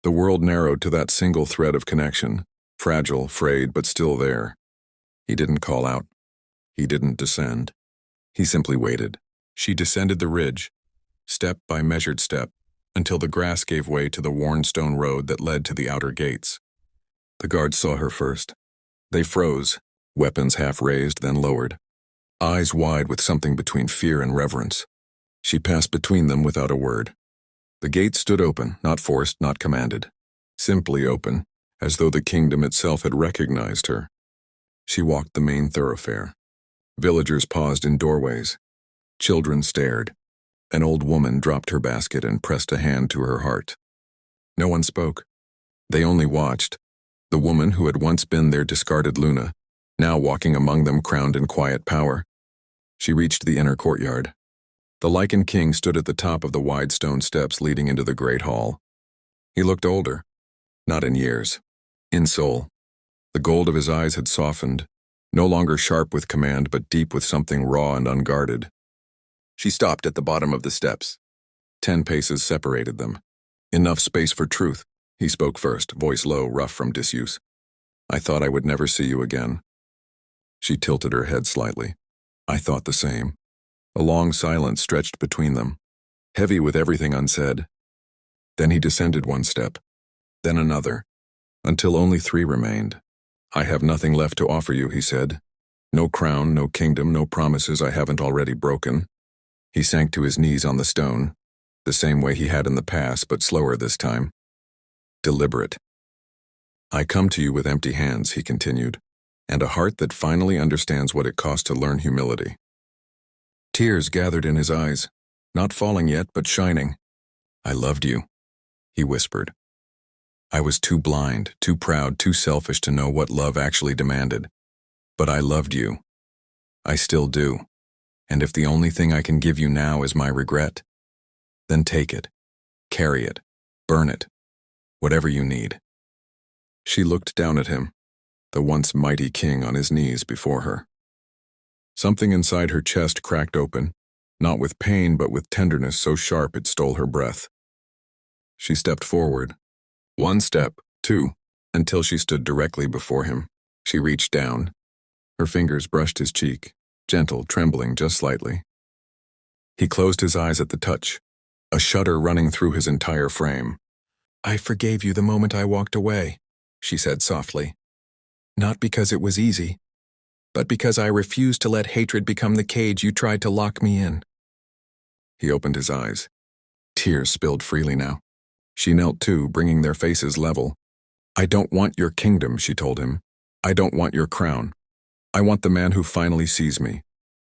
The world narrowed to that single thread of connection, fragile, frayed, but still there. He didn't call out. He didn't descend. He simply waited. She descended the ridge, step by measured step, until the grass gave way to the worn stone road that led to the outer gates. The guards saw her first. They froze, weapons half raised, then lowered, eyes wide with something between fear and reverence. She passed between them without a word. The gate stood open, not forced, not commanded. Simply open, as though the kingdom itself had recognized her. She walked the main thoroughfare. Villagers paused in doorways. Children stared. An old woman dropped her basket and pressed a hand to her heart. No one spoke. They only watched. The woman who had once been their discarded Luna, now walking among them crowned in quiet power. She reached the inner courtyard. The Lycan King stood at the top of the wide stone steps leading into the great hall. He looked older, not in years, in soul. The gold of his eyes had softened, no longer sharp with command but deep with something raw and unguarded. She stopped at the bottom of the steps. 10 paces separated them. Enough space for truth. He spoke first, voice low, rough from disuse. I thought I would never see you again. She tilted her head slightly. I thought the same. A long silence stretched between them, heavy with everything unsaid. Then he descended one step, then another, until only 3 remained. I have nothing left to offer you, he said. No crown, no kingdom, no promises I haven't already broken. He sank to his knees on the stone, the same way he had in the past, but slower this time. Deliberate. I come to you with empty hands, he continued, and a heart that finally understands what it costs to learn humility. Tears gathered in his eyes, not falling yet, but shining. I loved you, he whispered. I was too blind, too proud, too selfish to know what love actually demanded. But I loved you. I still do. And if the only thing I can give you now is my regret, then take it, carry it, burn it, whatever you need. She looked down at him, the once mighty king on his knees before her. Something inside her chest cracked open, not with pain but with tenderness so sharp it stole her breath. She stepped forward. 1 step, 2, until she stood directly before him. She reached down. Her fingers brushed his cheek, gentle, trembling just slightly. He closed his eyes at the touch, a shudder running through his entire frame. I forgave you the moment I walked away, she said softly. Not because it was easy, but because I refused to let hatred become the cage you tried to lock me in. He opened his eyes. Tears spilled freely now. She knelt too, bringing their faces level. I don't want your kingdom, she told him. I don't want your crown. I want the man who finally sees me,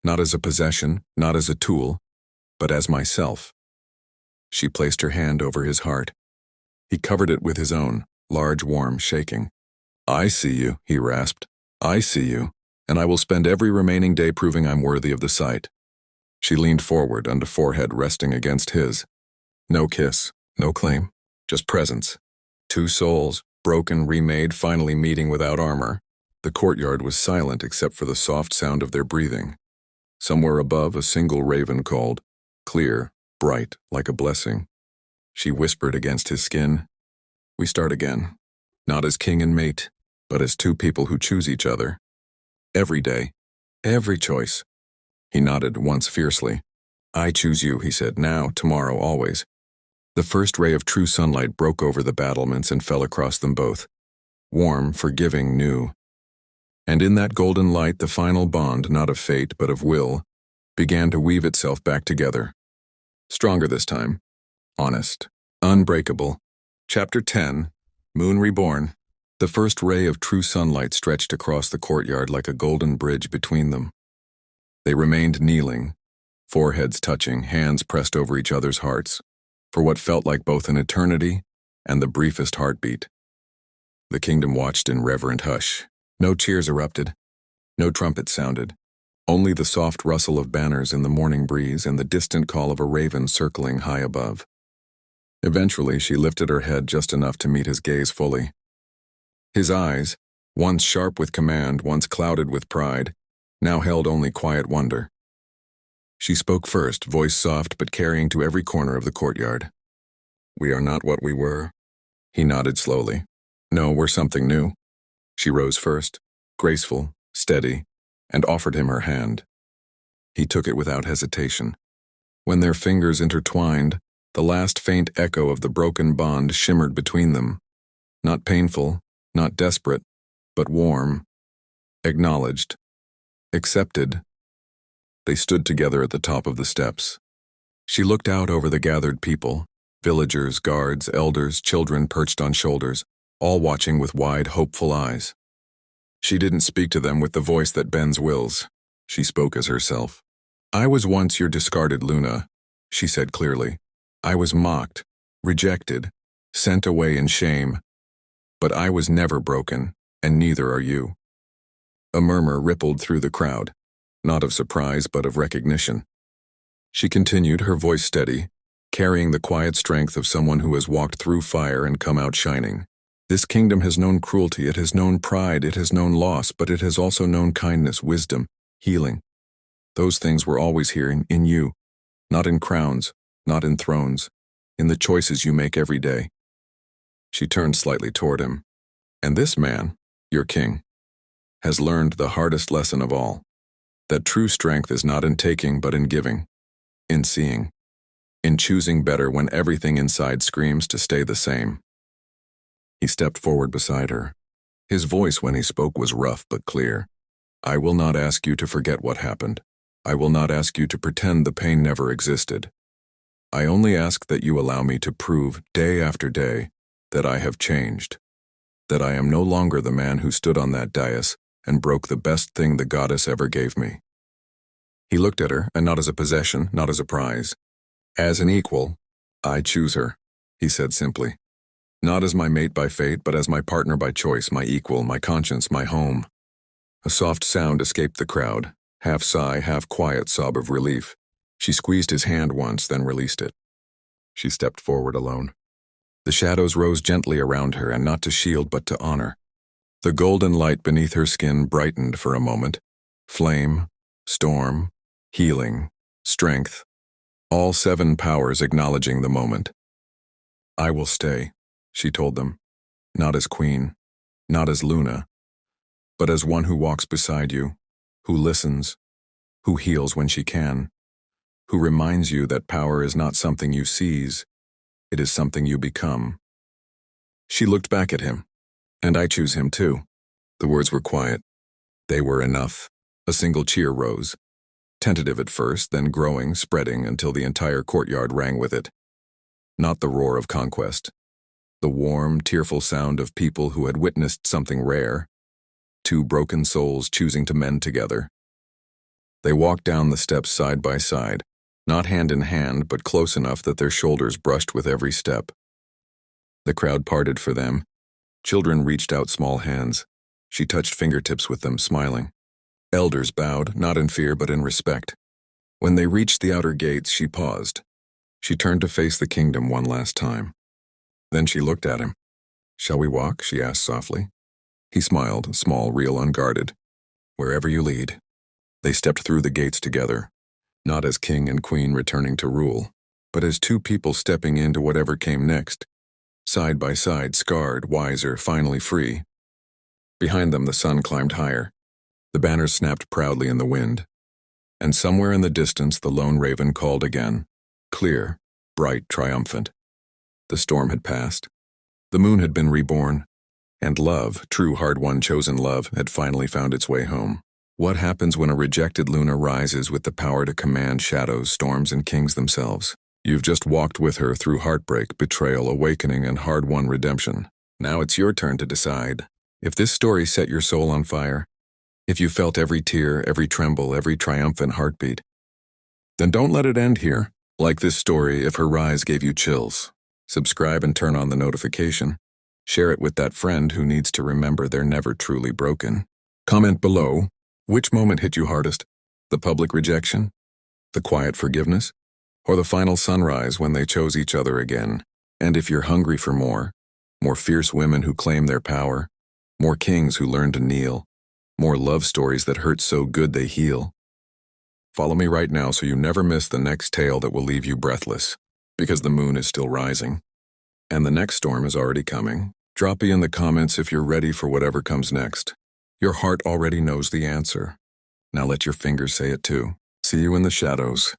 not as a possession, not as a tool, but as myself. She placed her hand over his heart. He covered it with his own, large, warm, shaking. I see you, he rasped. I see you, and I will spend every remaining day proving I'm worthy of the sight. She leaned forward, under forehead resting against his. No kiss, no claim, just presence. 2 souls, broken, remade, finally meeting without armor. The courtyard was silent except for the soft sound of their breathing. Somewhere above, a single raven called, clear, bright, like a blessing. She whispered against his skin, "We start again, not as king and mate, but as two people who choose each other. Every day, every choice." He nodded once fiercely. "I choose you," he said, "now, tomorrow, always." The first ray of true sunlight broke over the battlements and fell across them both. Warm, forgiving, new. And in that golden light, the final bond, not of fate, but of will, began to weave itself back together. Stronger this time. Honest. Unbreakable. Chapter 10. Moon Reborn. The first ray of true sunlight stretched across the courtyard like a golden bridge between them. They remained kneeling, foreheads touching, hands pressed over each other's hearts, for what felt like both an eternity and the briefest heartbeat. The kingdom watched in reverent hush. No cheers erupted. No trumpets sounded. Only the soft rustle of banners in the morning breeze and the distant call of a raven circling high above. Eventually, she lifted her head just enough to meet his gaze fully. His eyes, once sharp with command, once clouded with pride, now held only quiet wonder. She spoke first, voice soft but carrying to every corner of the courtyard. "We are not what we were." He nodded slowly. "No, we're something new." She rose first, graceful, steady, and offered him her hand. He took it without hesitation. When their fingers intertwined, the last faint echo of the broken bond shimmered between them. Not painful, not desperate, but warm. Acknowledged. Accepted. They stood together at the top of the steps. She looked out over the gathered people, villagers, guards, elders, children perched on shoulders, all watching with wide, hopeful eyes. She didn't speak to them with the voice that bends wills. She spoke as herself. "I was once your discarded Luna," she said clearly. "I was mocked, rejected, sent away in shame. But I was never broken, and neither are you." A murmur rippled through the crowd, not of surprise but of recognition. She continued, her voice steady, carrying the quiet strength of someone who has walked through fire and come out shining. "This kingdom has known cruelty, it has known pride, it has known loss, but it has also known kindness, wisdom, healing. Those things were always here in you, not in crowns, not in thrones, in the choices you make every day." She turned slightly toward him. "And this man, your king, has learned the hardest lesson of all, that true strength is not in taking but in giving, in seeing, in choosing better when everything inside screams to stay the same." He stepped forward beside her. His voice when he spoke was rough but clear. "I will not ask you to forget what happened. I will not ask you to pretend the pain never existed. I only ask that you allow me to prove, day after day, that I have changed, that I am no longer the man who stood on that dais and broke the best thing the goddess ever gave me." He looked at her, and not as a possession, not as a prize. "As an equal, I choose her," he said simply. "Not as my mate by fate, but as my partner by choice, my equal, my conscience, my home." A soft sound escaped the crowd, half sigh, half quiet sob of relief. She squeezed his hand once, then released it. She stepped forward alone. The shadows rose gently around her, and not to shield but to honor. The golden light beneath her skin brightened for a moment. Flame, storm, healing, strength, all 7 powers acknowledging the moment. "I will stay," she told them, "not as queen, not as Luna, but as one who walks beside you, who listens, who heals when she can, who reminds you that power is not something you seize, it is something you become." She looked back at him. "And I choose him too." The words were quiet. They were enough. A single cheer rose, tentative at first, then growing, spreading until the entire courtyard rang with it. Not the roar of conquest. The warm, tearful sound of people who had witnessed something rare, 2 broken souls choosing to mend together. They walked down the steps side by side, not hand in hand, but close enough that their shoulders brushed with every step. The crowd parted for them. Children reached out small hands. She touched fingertips with them, smiling. Elders bowed, not in fear but in respect. When they reached the outer gates, she paused. She turned to face the kingdom one last time. Then she looked at him. "Shall we walk?" she asked softly. He smiled, small, real, unguarded. Wherever you lead. They stepped through the gates together, not as king and queen returning to rule, but as two people stepping into whatever came next, side by side, scarred, wiser, finally free. Behind them, the sun climbed higher. The banners snapped proudly in the wind. And somewhere in the distance, the lone raven called again, clear, bright, triumphant. The storm had passed. The moon had been reborn. And love, true hard-won chosen love, had finally found its way home. What happens when a rejected Luna rises with the power to command shadows, storms, and kings themselves? You've just walked with her through heartbreak, betrayal, awakening, and hard-won redemption. Now it's your turn to decide. If this story set your soul on fire, if you felt every tear, every tremble, every triumphant heartbeat, then don't let it end here. Like this story, if her rise gave you chills, subscribe and turn on the notification. Share it with that friend who needs to remember they're never truly broken. Comment below, which moment hit you hardest? The public rejection? The quiet forgiveness? Or the final sunrise when they chose each other again? And if you're hungry for more fierce women who claim their power, more kings who learn to kneel, more love stories that hurt so good they heal, follow me right now so you never miss the next tale that will leave you breathless, because the moon is still rising. And the next storm is already coming. Drop me in the comments if you're ready for whatever comes next. Your heart already knows the answer. Now let your fingers say it too. See you in the shadows.